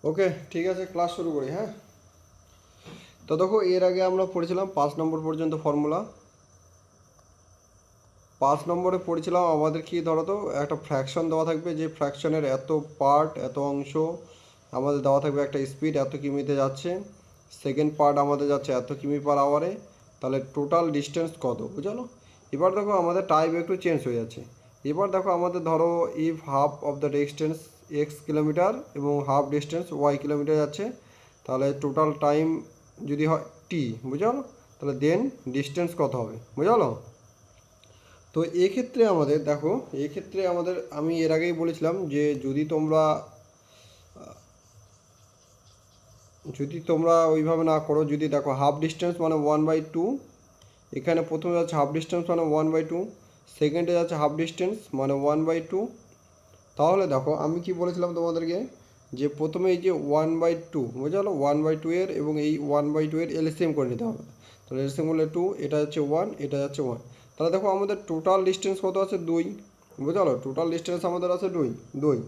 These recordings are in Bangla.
ওকে, ঠিক আছে, ক্লাস শুরু করি। হ্যাঁ, তো দেখো এর আগে আমরা পড়েছিলাম 5 নম্বর পর্যন্ত ফর্মুলা। 5 নম্বরে পড়েছিলাম আমাদের কি, ধরো তো একটা ফ্র্যাকশন দেওয়া থাকবে, যে ফ্র্যাকশনের এত পার্ট এত অংশ আমাদের দেওয়া থাকবে, একটা স্পিড এত কিমিতে যাচ্ছে, সেকেন্ড পার্ট আমাদের যাচ্ছে এত কিমি পার আওয়ারে, তাহলে টোটাল ডিস্টেন্স কত, বুঝলো? এবার দেখো আমাদের টাইপ একটু চেঞ্জ হয়ে যাচ্ছে। এবার দেখো আমাদের ধরো if half of the distance x kilometre এবং হাফ ডিস্টেন্স ওয়াই কিলোমিটার যাচ্ছে, তাহলে টোটাল টাইম যদি হয় টি, বুঝলো? তাহলে দেন ডিস্টেন্স কত হবে, বুঝলো? তো এক্ষেত্রে আমাদের দেখো, এক্ষেত্রে আমাদের আমি এর আগেই বলেছিলাম যে যদি তোমরা ওইভাবে না করো, যদি দেখো হাফ ডিস্টেন্স মানে 1/2, এখানে প্রথমে যাচ্ছে হাফ ডিস্টেন্স মানে 1/2, সেকেন্ডে যাচ্ছে হাফ ডিস্টেন্স মানে 1/2, তাহলে দেখো আমি কি বলেছিলাম তোমাদেরকে, যে প্রথমে এই যে 1/2, বুঝলো, 1/2 এর এবং এই 1/2 এর এলসিএম করে নিতে হবে। তাহলে এলসিএম করলে 2, এটা যাচ্ছে 1, এটা যাচ্ছে 1। তাহলে দেখো আমাদের টোটাল ডিস্টেন্স কত আছে, 2, বুঝলো? টোটাল ডিস্টেন্স আমাদের আছে 2 2।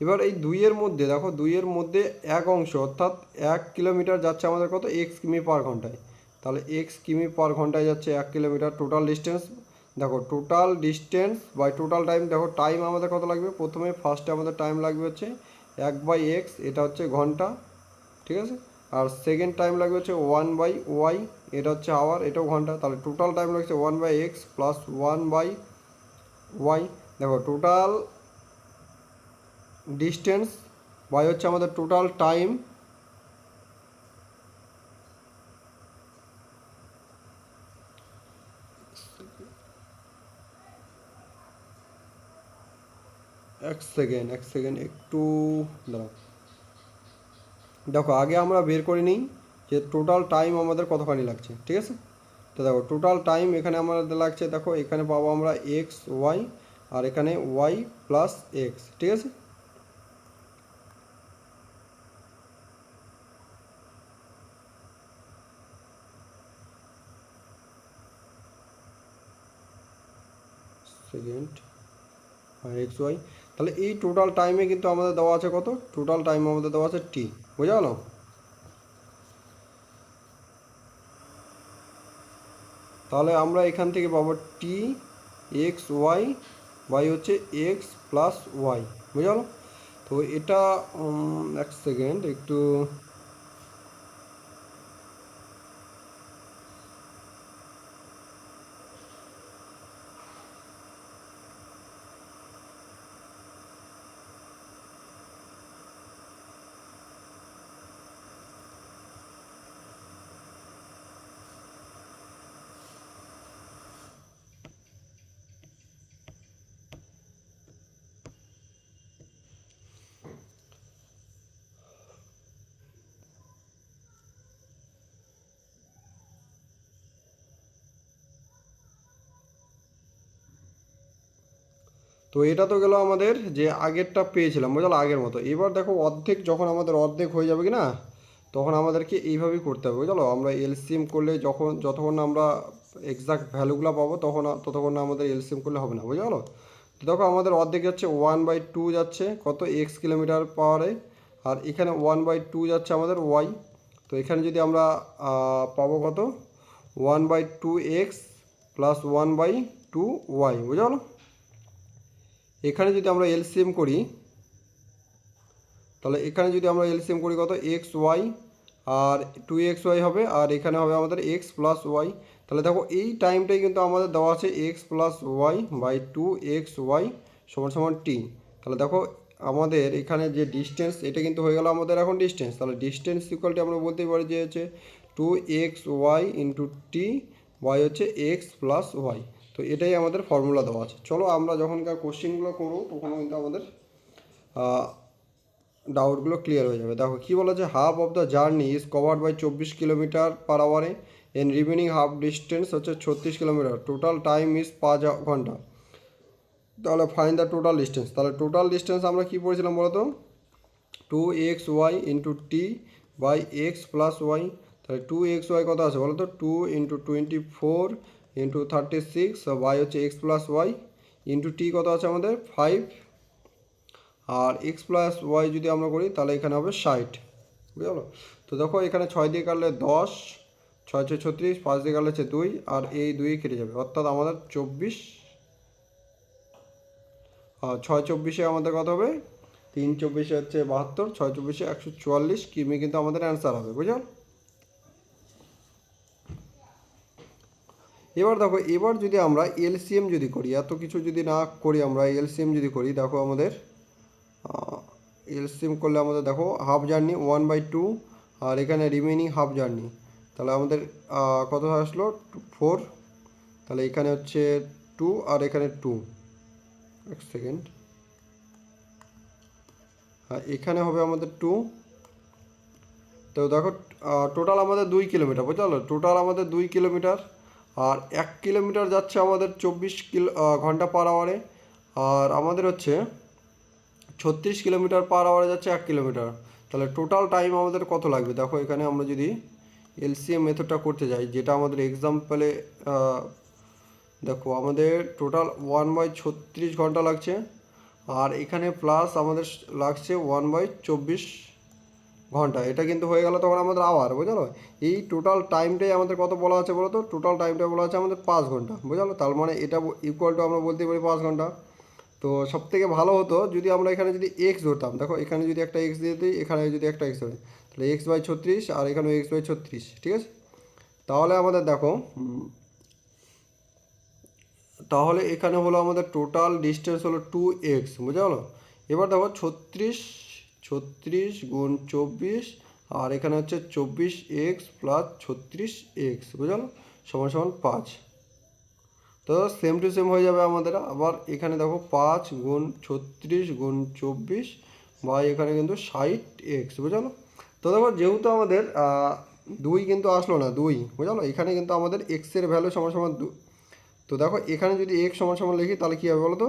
এবার এই দুইয়ের মধ্যে দেখো, দুইয়ের মধ্যে এক অংশ অর্থাৎ 1 কিলোমিটার যাচ্ছে আমাদের কত, এক্স কিমি পার ঘন্টায়। তাহলে এক্স কিমি পার ঘন্টায় যাচ্ছে 1 কিলোমিটার। টোটাল ডিস্টেন্স দেখো, total distance by total time, দেখো টাইম আমাদের কত লাগবে, প্রথমে ফার্স্টে আমাদের টাইম লাগবে হচ্ছে 1/x, এটা হচ্ছে ঘন্টা, ঠিক আছে? আর সেকেন্ড টাইম লাগবে হচ্ছে 1/y, এটা হচ্ছে আওয়ার, এটাও ঘন্টা। তাহলে টোটাল টাইম লাগছে 1/x প্লাস 1/y। দেখো টোটাল ডিস্টেন্স বাই হচ্ছে আমাদের টোটাল টাইম, এক সেকেন্ড একটু দাঁড়াও। দেখো আগে আমরা বের করে নিই যে টোটাল টাইম আমাদের কতখানি লাগছে, ঠিক আছে? তো দেখো টোটাল টাইম এখানে আমাদের লাগছে, দেখো এখানে পাবো আমরা এক্স ওয়াই, আর এখানে ওয়াই প্লাস এক্স, ঠিক আছে? সেকেন্ড আর এক্স ওয়াই, তাহলে এই টোটাল টাইমে কিন্তু আমাদের দেওয়া আছে কত, টোটাল টাইম আমাদের দেওয়া আছে টি, বুঝা গেল? তাহলে আমরা এখান থেকে পাবো টি এক্স ওয়াই বাই হচ্ছে এক্স প্লাস ওয়াই, বুঝা গেল? তো এটা এক সেকেন্ড একটু, তো এটা তো গেল আমাদের যে আগেরটা পেয়েছিলাম, বুঝলো, আগের মতো। এবার দেখো অর্ধেক, যখন আমাদের অর্ধেক হয়ে যাবে কি না, তখন আমাদেরকে এইভাবেই করতে হবে, বুঝলো? আমরা এলসিএম করলে যতক্ষণ না আমরা এক্সাক্ট ভ্যালুগুলো পাবো ততক্ষণ না আমাদের এলসিএম করলে হবে না, বুঝলো? তো দেখো আমাদের অর্ধেক যাচ্ছে 1/2 যাচ্ছে কত, এক্স কিলোমিটার পাওয়ারে, আর এখানে 1/2 যাচ্ছে আমাদের ওয়াই। তো এখানে যদি আমরা পাবো কত, 1/2x প্লাস 1/2y, বুঝলো? এখানে যদি আমরা এলসিএম করি, তাহলে এখানে যদি আমরা এলসিএম করি কত, এক্স ওয়াই আর 2xy হবে, আর এখানে হবে আমাদের এক্স প্লাস ওয়াই। তাহলে দেখো এই টাইমটাই কিন্তু আমাদের দেওয়া আছে x plus Y by 2xy সমান সমান টি। তাহলে দেখো আমাদের এখানে যে ডিস্টেন্স, এটা কিন্তু হয়ে গেল আমাদের এখন ডিস্টেন্স। তাহলে ডিস্টেন্স ইকুয়ালটি আমরা বলতেই পারি যে হচ্ছে 2xy ইন্টু টি ওয়াই হচ্ছে এক্স প্লাস ওয়াই। তো এটাই আমাদের ফর্মুলা দেওয়া আছে। চলো আমরা যখনকার কোশ্চেনগুলো করবো তখন কিন্তু আমাদের ডাউটগুলো ক্লিয়ার হয়ে যাবে। দেখো কী বলা, যে half of the journey is covered by 24 kilometre per আওয়ারে, এন রিমেনিং হাফ ডিস্টেন্স হচ্ছে 36 কিলোমিটার, টোটাল টাইম ইজ 5 ঘন্টা। তাহলে ফাইন দ্য টোটাল ডিস্টেন্স। তাহলে টোটাল ডিস্টেন্স আমরা কী পড়েছিলাম বলো তো, 2xy into T by X plus Y. তাহলে 2xy কত আছে বলো তো, 2 ইন্টু 24 ইন্টু 36 বাই হচ্ছে X plus Y into T কত আছে আমাদের 5, আর এক্স প্লাস ওয়াই যদি আমরা করি তাহলে এখানে হবে 60, বুঝতে পারলো? তো দেখো এখানে 6 দিয়ে কাটলে 10, 6 6 36, 5 দিয়ে কাটলে হচ্ছে 2, আর এই 2 কেটে যাবে, অর্থাৎ আমাদের 24, 6 24-এ আমাদের কত হবে, 3 24-এ হচ্ছে 72, 6 24-এ 144 কিমি কিন্তু আমাদের অ্যান্সার হবে, বুঝলো? এবার দেখো, এবার যদি আমরা এলসিএম যদি করি, এত কিছু যদি না করি, আমরা এলসিএম যদি করি, দেখো আমাদের এলসিএম করলে আমাদের দেখো হাফ জার্নি 1/2, আর এখানে রিমেনিং হাফ জার্নি, তাহলে আমাদের কত আসলো 4, তাহলে এখানে হচ্ছে 2 আর এখানে 2, এক সেকেন্ড, হ্যাঁ এখানে হবে আমাদের 2। তো দেখো টোটাল আমাদের 2 কিলোমিটার, বুঝলো? টোটাল আমাদের 2 কিলোমিটার, আর 1 কিলোমিটার যাচ্ছে আমাদের 24 ঘন্টা পার আওয়ারে, আর আমাদের হচ্ছে 36 কিলোমিটার পার আওয়ারে যাচ্ছে 1 কিলোমিটার। তাহলে টোটাল টাইম আমাদের কত লাগবে, দেখো এখানে আমরা যদি এলসিএম মেথডটা করতে যাই, যেটা আমাদের এক্সাম্পলে দেখো আমাদের টোটাল 1/36 ঘন্টা লাগছে, আর এখানে প্লাস আমাদের লাগছে 1/24 ঘন্টা, এটা কিন্তু হয়ে গেল তখন আমাদের আওয়ার, বুঝলো? এই টোটাল টাইমটাই আমাদের কত বলা আছে বলো তো, টোটাল টাইমটা বলা আছে আমাদের 5 ঘন্টা, বুঝলো? তার মানে এটা ইকুয়াল টু আমরা বলতে পারি 5 ঘন্টা। তো সব থেকে ভালো হতো যদি আমরা এখানে যদি এক্স ধরতাম, দেখো এখানে যদি একটা এক্স দিয়ে দিই, এখানে যদি একটা এক্স ধরি, তাহলে x/36, আর এখানে x/36, ঠিক আছে? তাহলে আমাদের দেখো তাহলে এখানে হলো আমাদের টোটাল ডিস্টেন্স হলো 2x, বুঝা হলো? এবার দেখো 36, 36 গুণ 24, আর এখানে হচ্ছে 24x প্লাস 36x, বুঝা হলো, সমান সমান 5। তো সেম টু সেম হয়ে যাবে আমাদের। আবার এখানে দেখো 5 গুণ 36 গুণ 24 বা এখানে কিন্তু 60x, বুঝালো? তো দেখো যেহেতু আমাদের 2 কিন্তু আসলো না, 2, বুঝালো? এখানে কিন্তু আমাদের এক্সের ভ্যালু সমান সমান 2। তো দেখো এখানে যদি এক্স সমান সমান লিখি তাহলে কী হবে বলো তো,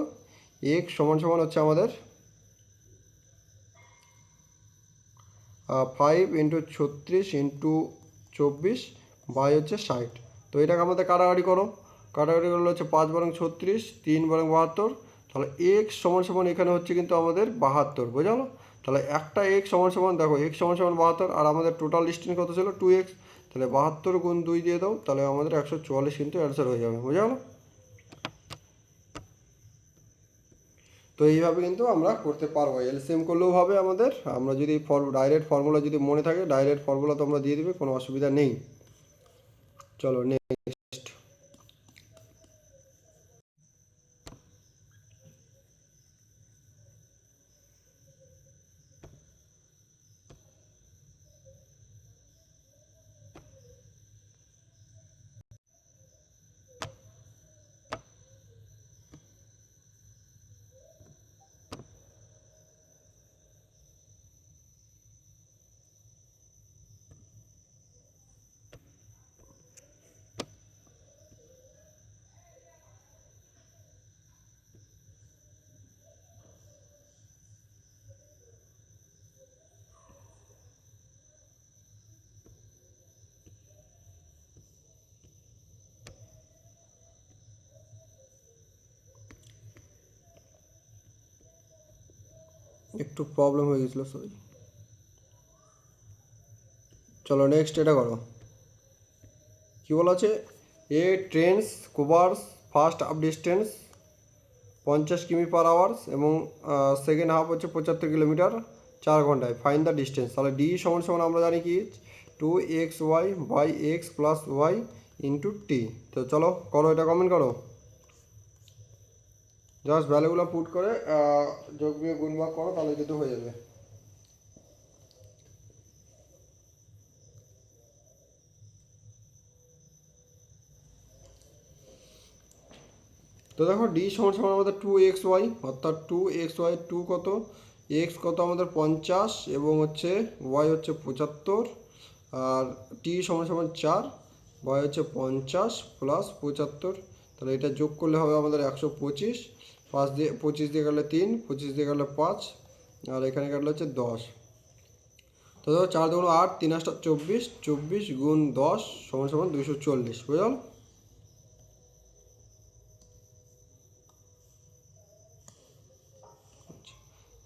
এক্স সমান সমান হচ্ছে আমাদের 5 ইন্টু 36 ইন্টু 24 বাই হচ্ছে 60। তো এটাকে আমাদের কাটাকাটি করো, কাটাকাটি করলে হচ্ছে 5 বরং 36, 3 বরং 72, তাহলে এক্স সমান সমান এখানে হচ্ছে কিন্তু আমাদের 72, বোঝালো? তাহলে একটা এক্স সমান সমান দেখো এক্স সমান সমান 72, আর আমাদের টোটাল ডিস্টেন্স কত ছিল 2x, তাহলে 72 গুণ 2 দিয়ে দাও, তাহলে আমাদের 144 কিন্তু অ্যান্সার হয়ে যাবে, বোঝালো? তো এইভাবে কিন্তু আমরা করতে পারবো, এলসিএম করলেও হবে আমাদের। আমরা যদি ডাইরেক্ট ফর্মুলা যদি মনে থাকে, ডাইরেক্ট ফর্মুলা তো আমরা দিয়ে দিবে, কোনো অসুবিধা নেই। চলো নেক্সট। একটু প্রবলেম হয়ে গেছিলো, সরি। চলো নেক্সট এটা করো। কী বলা আছে, a trains covers first up distance 50 কিমি পার আওয়ার্স এবং সেকেন্ড হাফ হচ্ছে 75 কিলোমিটার 4 ঘন্টায়, ফাইন দ্য ডিস্টেন্স। তাহলে ডি সমান সমান আমরা জানি কি 2xy by X plus Y into T. তো চলো করো, এটা কমেন্ট করো, জাস্ট ভ্যালুগুলো পুট করে যোগ বিয়োগ গুণ ভাগ করো, তাহলে কিন্তু হয়ে যাবে। তো দেখো ডি সমান সমান আমাদের 2xy, অর্থাৎ 2xy, 2 কত, এক্স কত আমাদের 50 এবং হচ্ছে ওয়াই হচ্ছে 75, আর টি সমান সমান 4, ওয়াই হচ্ছে 50 প্লাস 75, তাহলে এটা যোগ করলে হবে আমাদের 125, 5 দিয়ে 25 দিয়ে কাটলে 3, 25 দিয়ে কাটলে 5, আর এখানে কাটলে হচ্ছে 10। তো দেখো 4 2 8, 3 8 24, 24 গুণ 10 সমান সমান 240, বুঝলাম?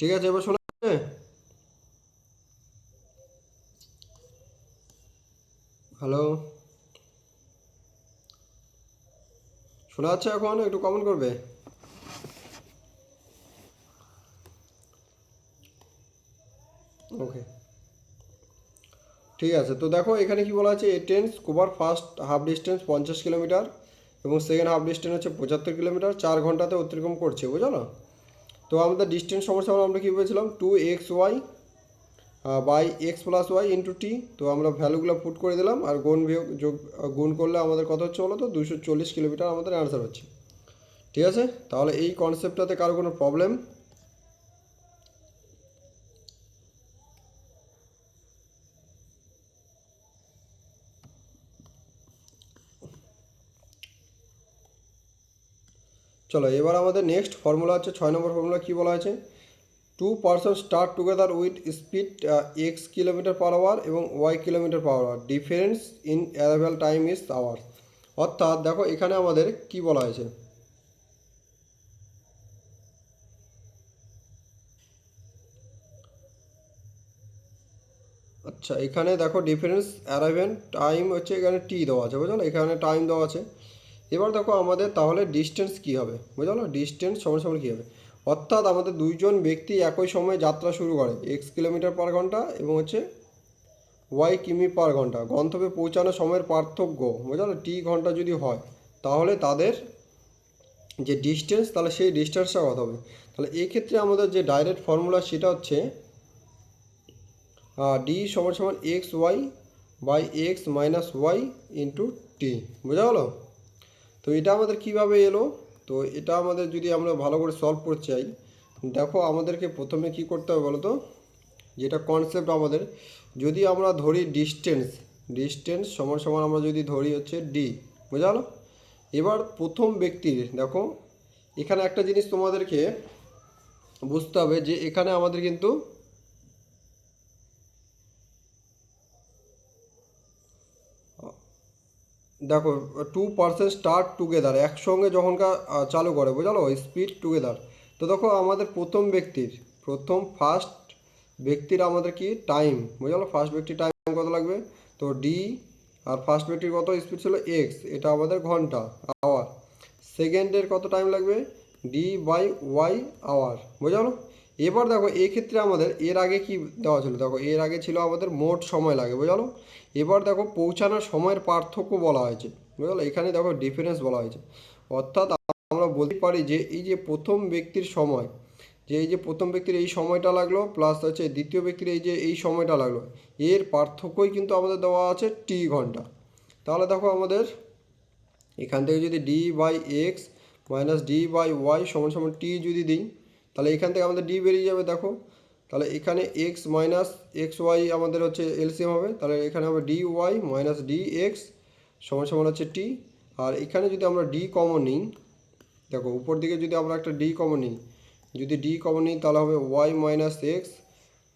ঠিক আছে, এবার শোনা যাচ্ছে? হ্যালো, শোনা যাচ্ছে এখন? একটু কমেন্ট করবে। ওকে, ঠিক আছে। তো দেখো এখানে কি বলা আছে, a train cover first half distance 50 kilometre এবং সেকেন্ড হাফ ডিস্টেন্স হচ্ছে 75 কিলোমিটার, 4 ঘন্টাতে অতিক্রম করছে, বুঝলো না? তো আমাদের ডিস্টেন্স সমস্যা আমরা কী বলেছিলাম, 2xy by x+y into T. তো আমরা ভ্যালুগুলো পুট করে দিলাম আর গুণ বিয়োগ যোগ গুণ করলে আমাদের কত হচ্ছে বলো তো, 240 কিলোমিটার আমাদের অ্যান্সার হচ্ছে। ঠিক আছে, তাহলে এই কনসেপ্টটাতে কারো কোনো প্রবলেম? চলো এবার আমাদের নেক্সট ফর্মুলা হচ্ছে 6 নম্বর ফর্মুলা। কী বলা আছে, two person start together with speed X kilometre per hour এবং Y kilometre per hour, difference in arrival time is hour. অর্থাৎ দেখো এখানে আমাদের কি বলা হয়েছে, আচ্ছা এখানে দেখো ডিফারেন্স অ্যারাইভেল টাইম হচ্ছে এখানে টি দেওয়া আছে, বুঝলো, এখানে টাইম দেওয়া আছে। এবার দেখো আমাদের তাহলে ডিস্টেন্স কী হবে, বুঝলো, ডিস্টেন্স সমান সমান কী হবে, অর্থাৎ আমাদের দুইজন ব্যক্তি একই সময়ে যাত্রা শুরু করে এক্স কিলোমিটার পার ঘন্টা এবং হচ্ছে ওয়াই কিমি পার ঘন্টা, গন্তব্যে পৌঁছানোর সময়ের পার্থক্য, বুঝলো, টি ঘন্টা যদি হয় তাহলে তাদের যে ডিস্টেন্স, তাহলে সেই ডিস্টেন্সটা কত হবে। তাহলে এই ক্ষেত্রে আমাদের যে ডাইরেক্ট ফর্মুলা সেটা হচ্ছে ডি সমান সমান X Y by x minus Y into T, বোঝা গেলো? তো এটা আমাদের কিভাবে এলো, তো এটা আমাদের যদি আমরা ভালো করে সলভ করতে চাই, দেখো আমাদেরকে প্রথমে কি করতে হবে বলো তো, যেটা কনসেপ্ট আমাদের, যদি আমরা ধরি ডিস্টেন্স, ডিস্টেন্স সমান সমান আমরা যদি ধরি হচ্ছে ডি, বোঝা গেলো? এবার প্রথম ব্যক্তির দেখো এখানে একটা জিনিস তোমাদেরকে বুঝতে হবে যে এখানে আমাদের কিন্তু দেখো টু পারসন স্টার্ট টুগেদার একসঙ্গে যখনকার চালু করে, বোঝালো, স্পিড টুগেদার। তো দেখো আমাদের প্রথম ফার্স্ট ব্যক্তির আমাদের কি টাইম, বোঝালো, ফার্স্ট ব্যক্তির টাইম কত লাগবে, তো ডি, আর ফার্স্ট ব্যক্তির কত স্পিড ছিল এক্স, এটা আমাদের ঘন্টা আওয়ার। সেকেন্ডের কত টাইম লাগবে, ডি বাই ওয়াই আওয়ার, বোঝালো। এবার দেখো এই ক্ষেত্রে আমাদের এর আগে কি দেওয়া ছিল, দেখো এর আগে ছিল আমাদের মোট সময় লাগে, বোঝালো। এবার দেখো পৌঁছানোর সময়ের পার্থক্য বলা হয়েছে, বুঝলো, এখানে দেখো ডিফারেন্স বলা হয়েছে। অর্থাৎ আমরা বলতে পারি যে এই যে প্রথম ব্যক্তির সময়, যে এই যে প্রথম ব্যক্তির এই সময়টা লাগলো প্লাস হচ্ছে দ্বিতীয় ব্যক্তির এই যে এই সময়টা লাগলো, এর পার্থক্যই কিন্তু আমাদের দেওয়া আছে টি ঘন্টা। তাহলে দেখো আমাদের এখান থেকে যদি d by x minus d by y সমান সমান টি যদি দিই, তাহলে এখান থেকে আমাদের ডি বেরিয়ে যাবে দেখো। তাহলে এখানে এক্স মাইনাস এক্স ওয়াই আমাদের হচ্ছে এলসিএম হবে, তাহলে এখানে হবে d y minus d x সমান সমান হচ্ছে টি। আর এখানে যদি আমরা ডি কমন নিই, দেখো উপর দিকে যদি আমরা একটা ডি কমন নিই, যদি ডি কমন নিই তাহলে হবে ওয়াই মাইনাস এক্স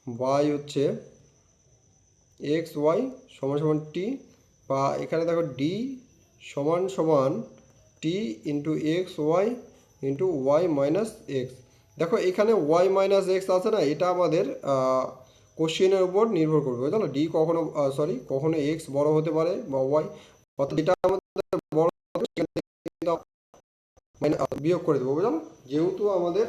বাই হচ্ছে এক্স ওয়াই সমান সমান টি, বা এখানে দেখো ডি সমান সমান T into X Y into Y minus X. দেখো এখানে ওয়াই মাইনাস এক্স আছে না, এটা আমাদের কোশ্চেনের উপর নির্ভর করবে, বুঝলো, ডি কখনো কখনো এক্স বড় হতে পারে বা ওয়াই, অর্থাৎ এটা আমাদের বড় মানে বিয়োগ করে দেবো, বুঝলো। যেহেতু আমাদের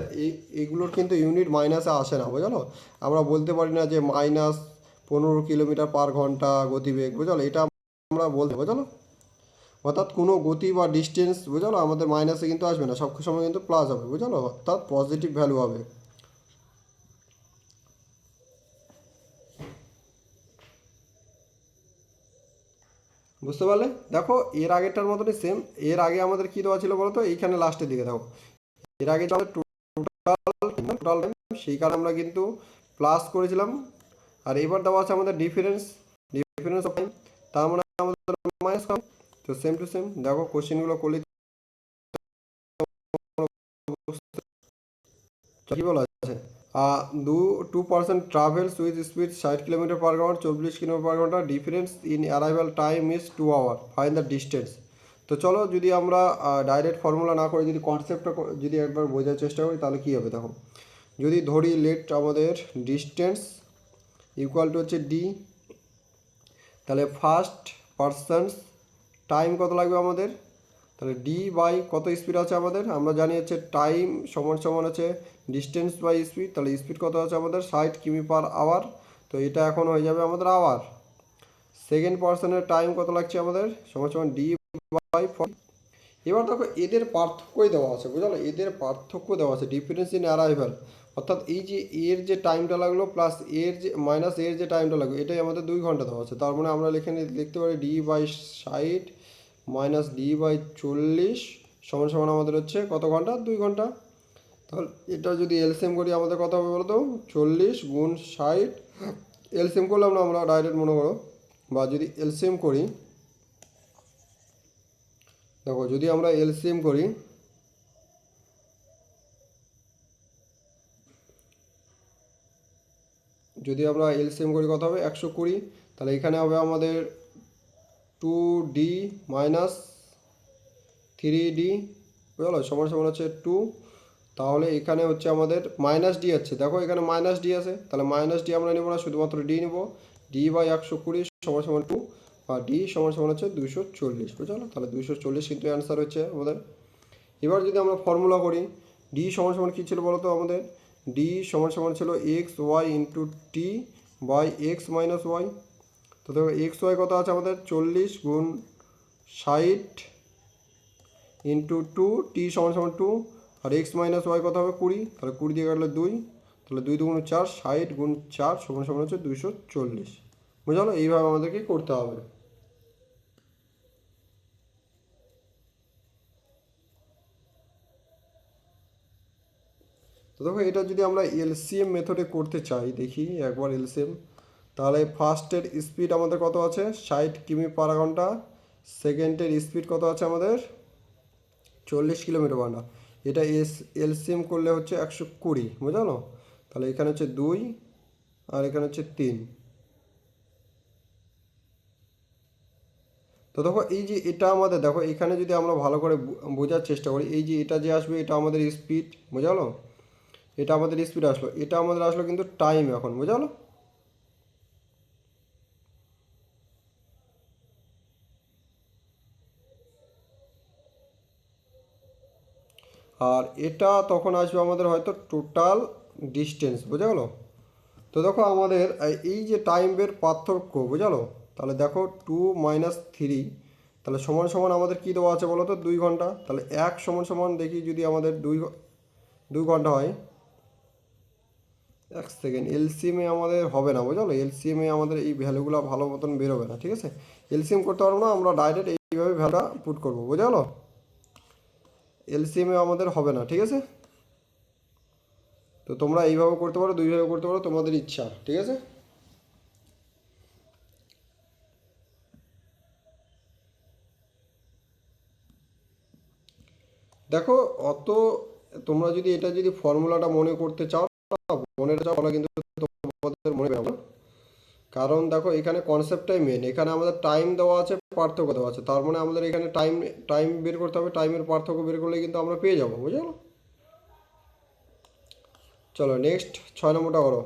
এইগুলোর কিন্তু ইউনিট মাইনাসে আসে না, বুঝলো, আমরা বলতে পারি না যে -15 কিলোমিটার পার ঘন্টা গতিবেগ, বুঝলো, এটা আমরা বলতে, বুঝলো। অর্থাৎ কোনো গতি বা ডিস্টেন্স, বুঝলো, আমাদের মাইনাসে কিন্তু আসবে না, সব সময় কিন্তু প্লাস হবে, বুঝলো, অর্থাৎ পজিটিভ ভ্যালু হবে। বুঝতে পারলে? দেখো এর আগেরটার মতনই সেম, এর আগে আমাদের কী দেওয়া ছিল বলো তো, এইখানে লাস্টের দিকে দেখো, এর আগে আমাদের টোটাল টাইম, সেই কারণে আমরা কিন্তু প্লাস করেছিলাম। আর এবার দেওয়া আছে আমাদের ডিফারেন্স অফ টাইম, তার মানে আমাদের মাইনাস হবে। তো সেম টু সেম দেখো কোশ্চেনগুলো করলে কি বলা আছে, two person travels with speed 60 kilometre per ঘন্টা 40 কিলোমিটার পার ঘন্টা, difference in arrival time is 2 hour, find the distance. তো চলো যদি আমরা ডাইরেক্ট ফর্মুলা না করে যদি কনসেপ্টটা যদি একবার বোঝার চেষ্টা করি তাহলে কী হবে দেখো। যদি ধরি লেট আমাদের ডিস্টেন্স ইকুয়াল টু হচ্ছে ডি, তাহলে ফার্স্ট পার্সনস টাইম কত লাগবে আমাদের, তাহলে ডি বাই কত স্পিড আছে আমাদের, আমরা জানি হচ্ছে টাইম সমান সমান হচ্ছে ডিস্টেন্স বাই স্পিড, তাহলে স্পিড কত আছে আমাদের 60 কিমি পার আওয়ার, তো এটা এখন হয়ে যাবে আমাদের আওয়ার। সেকেন্ড পার্সনের টাইম কত লাগছে আমাদের সমান সমান ডি বাই 40। এবার দেখো এদের পার্থক্যই দেওয়া আছে, বুঝলো, এদের পার্থক্য দেওয়া আছে, ডিফারেন্স ইন অ্যারাইভাল, অর্থাৎ এই যে এর যে টাইমটা লাগলো প্লাস এর যে মাইনাস এর যে টাইমটা লাগলো, এটাই আমাদের 2 ঘন্টা দেওয়া আছে। তার মানে আমরা এখানে লিখতে পারি d by 60 minus d by 40 সমান সমান আমাদের হচ্ছে কত ঘন্টা, 2 ঘন্টা। তাহলে এটা যদি এলসিএম করি আমাদের কত হবে বলো তো, 40 গুণ 60, এলসিএম করলাম না আমরা ডাইরেক্ট মনে করো, বা যদি এলসিএম করি, দেখো যদি আমরা এলসিএম করি, যদি আমরা এলসিএম করি কত হবে 120, তাহলে এখানে হবে আমাদের 2d মাইনাস 3d, বুঝলো, সমান সমান হচ্ছে 2, তাহলে এখানে হচ্ছে আমাদের মাইনাস ডি আছে, দেখো এখানে মাইনাস ডি আছে, তাহলে মাইনাস ডি আমরা নেবো না, শুধুমাত্র ডি নেব, ডি বাই 120 সমান সমান 2, আর ডি সমান সমান হচ্ছে 240, বুঝলো, তাহলে 240 কিন্তু অ্যান্সার হচ্ছে আমাদের। এবার যদি আমরা ফর্মুলা করি, ডি সমান সমান কী ছিল বলো তো আমাদের, ডি সমান সমান ছিল x Y into T by x minus y, তো দেখো এক্স ওয়াই কত আছে আমাদের 40 গুণ 60 ইন্টু 2, টি সমান সমান 2, আর এক্স মাইনাস ওয়াই কত হবে 20, তাহলে 20 দিয়ে কাটলে 2, তাহলে 2 দুগুণ 4, 60 গুণ 4 সমান সমান হচ্ছে 240, বুঝলো, এইভাবে আমাদেরকে করতে হবে। তো দেখো এটা যদি আমরা এলসিএম মেথডে করতে চাই, দেখি একবার এলসিএম, তাহলে ফার্স্টের স্পিড আমাদের কত আছে 60 কিমি পার ঘন্টা, সেকেন্ডের স্পিড কত আছে আমাদের 40 কিলোমিটার পার ঘন্টা, এটা এলসিএম করলে হচ্ছে 120, বুঝলো, তাহলে এখানে হচ্ছে 2 আর এখানে হচ্ছে 3। তো দেখো এই যে এটা আমাদের, দেখো এখানে যদি আমরা ভালো করে বোঝার চেষ্টা করি, এই যে এটা যে আসবে এটা আমাদের স্পিড, বুঝলো, এটা আমাদের স্পিড আসলো, এটা আমাদের আসলো কিন্তু টাইম এখন, বুঝলো। আর এটা তখন আসবে আমাদের হয়তো টোটাল ডিস্টেন্স, বোঝা গেলো। তো দেখো আমাদের এই যে টাইমের পার্থক্য, বুঝালো, তাহলে দেখো 2 মাইনাস 3, তাহলে সমান সমান আমাদের কী দেওয়া আছে বলো তো 2 ঘন্টা, তাহলে 1 সমান সমান দেখি যদি আমাদের 2 ঘন্টা হয়, 1 সেকেন্ড, এলসিএমে আমাদের হবে না, বুঝলো, এলসিএমে আমাদের এই ভ্যালুগুলো ভালো মতন বেরোবে না, ঠিক আছে, এলসিএম করতে পারবো না আমরা, ডাইরেক্ট এইভাবে ভ্যালুটা পুট করবো, বুঝা গেলো, এলসিএমে আমাদের হবে না, ঠিক আছে। তো তোমরা এইভাবে করতে পারো, দুইভাবে করতে পারো, তোমাদের ইচ্ছা, ঠিক আছে। দেখো অত তোমরা যদি এটা যদি ফর্মুলাটা মনে করতে চাও, মনে চাও তাহলে কিন্তু তোমাদের মনে হবে না, কারণ দেখো এখানে কনসেপ্টটাই মেন, এখানে আমাদের টাইম দেওয়া আছে, পার্থক্য দেওয়া আছে, তার মানে আমাদের এখানে টাইম টাইম বের করতে হবে, টাইমের পার্থক্য বের করলে কিন্তু আমরা পেয়ে যাবো, বুঝলো। চলো নেক্সট 6 নম্বরটা করো।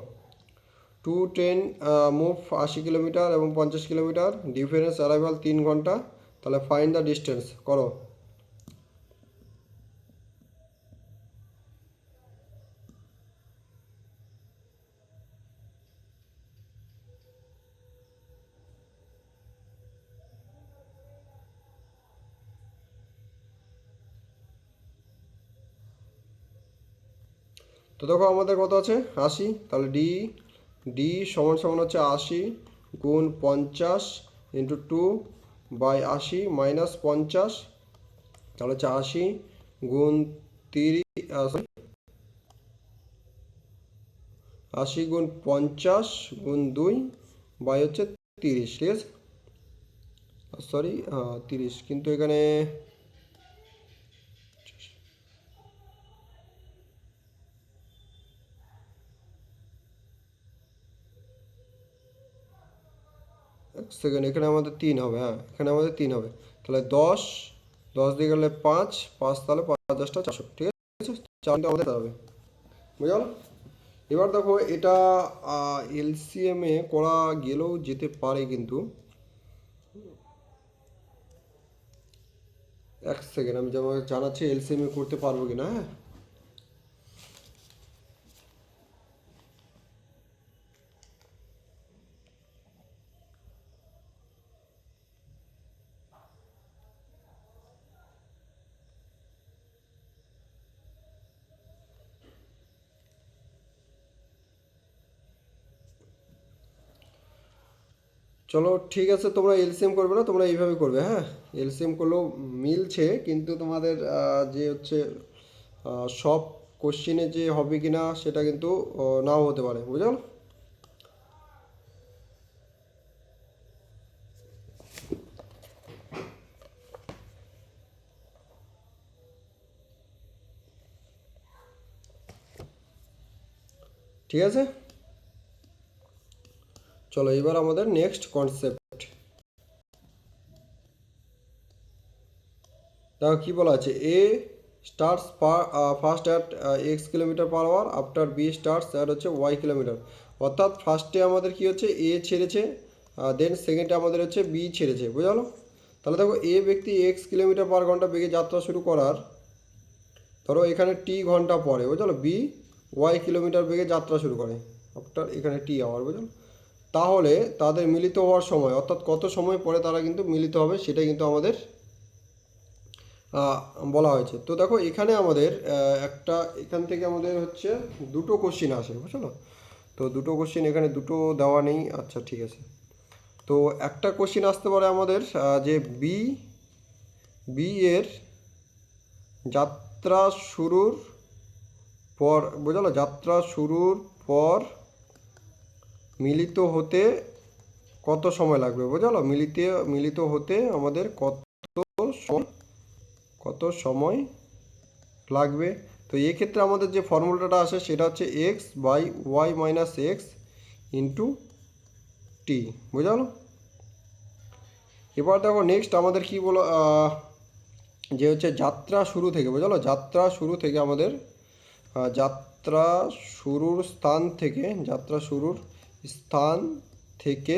2 ট্রেন মুভ 80 কিলোমিটার এবং 50 কিলোমিটার, ডিফারেন্স অ্যারাইভাল 3 ঘন্টা, তাহলে ফাইন্ড দ্য ডিস্টেন্স করো। তো দেখো আমাদের কত আছে 80, তাহলে ডি ডি সমান সমান হচ্ছে 80 গুণ 50 ইন্টু 2 বাই 80 মাইনাস 50, তাহলে হচ্ছে 80 গুণ 30, 80 গুণ 50 গুণ 2 বাই হচ্ছে 30, ঠিক আছে, সরি 30, কিন্তু এখানে এক সেকেন্ড, এখানে আমাদের 3 হবে, হ্যাঁ এখানে আমাদের 3 হবে, তাহলে 10 দিয়ে গেলে 5, তাহলে 5 10 টা 400, ঠিক আছে, 4 আমাদের হবে, বুঝা গেল। এবার দেখো এটা এলসিএমে করা গেলেও যেতে পারে, কিন্তু এক সেকেন্ড আমি যেমন জানাচ্ছি এলসিএমে করতে পারবো কিনা। হ্যাঁ, চলো ঠিক আছে, তোমরা এলসিএম করবে না, তোমরা এইভাবে করবে। হ্যাঁ, এলসিএম করলেও মিলছে, কিন্তু তোমাদের যে হচ্ছে সব কোশ্চিনে যে হবে কি না সেটা কিন্তু নাও হতে পারে, বুঝলো। ঠিক আছে, চলো এবার আমাদের নেক্সট কনসেপ্ট। দেখো কী বলা আছে, A starts first at X kilometre per hour after B starts at হচ্ছে ওয়াই কিলোমিটার। অর্থাৎ ফার্স্টে আমাদের কি হচ্ছে এ ছেড়েছে, দেন সেকেন্ডে আমাদের হচ্ছে বি ছেড়েছে, বুঝালো। তাহলে দেখো এ ব্যক্তি এক্স কিলোমিটার পার ঘন্টা বেগে যাত্রা শুরু করার, ধরো এখানে টি ঘন্টা পরে, বুঝলো, বি ওয়াই কিলোমিটার বেগে যাত্রা শুরু করে আফটার এখানে টি আওয়ার, বুঝলো। তাহলে তাদের মিলিত হওয়ার সময়, অর্থাৎ কত সময় পরে তারা কিন্তু মিলিত হবে, সেটা কিন্তু আমাদের বলা হয়েছে। তো দেখো এখানে আমাদের একটা এখান থেকে আমাদের হচ্ছে দুটো কোশ্চিন আসে, বুঝলো। তো দুটো কোশ্চিন এখানে দুটো দেওয়া নেই, আচ্ছা ঠিক আছে। তো একটা কোশ্চিন আসতে পারে আমাদের যে বি বি এর যাত্রা শুরুর পর, বুঝলো, যাত্রা শুরুর পর মিলিত হতে কত সময় লাগবে, বুঝলো। মিলিত হতে আমাদের কত সময় লাগবে। তো এই ক্ষেত্রে আমাদের যে ফর্মুলাটা আসে সেটা হচ্ছে X by Y minus x into T, বুঝলো। এবার দেখো নেক্সট আমাদের কি বলো, যে হচ্ছে যাত্রা শুরু থেকে, বুঝলো, যাত্রা শুরু থেকে আমাদের যাত্রা শুরুর স্থান থেকে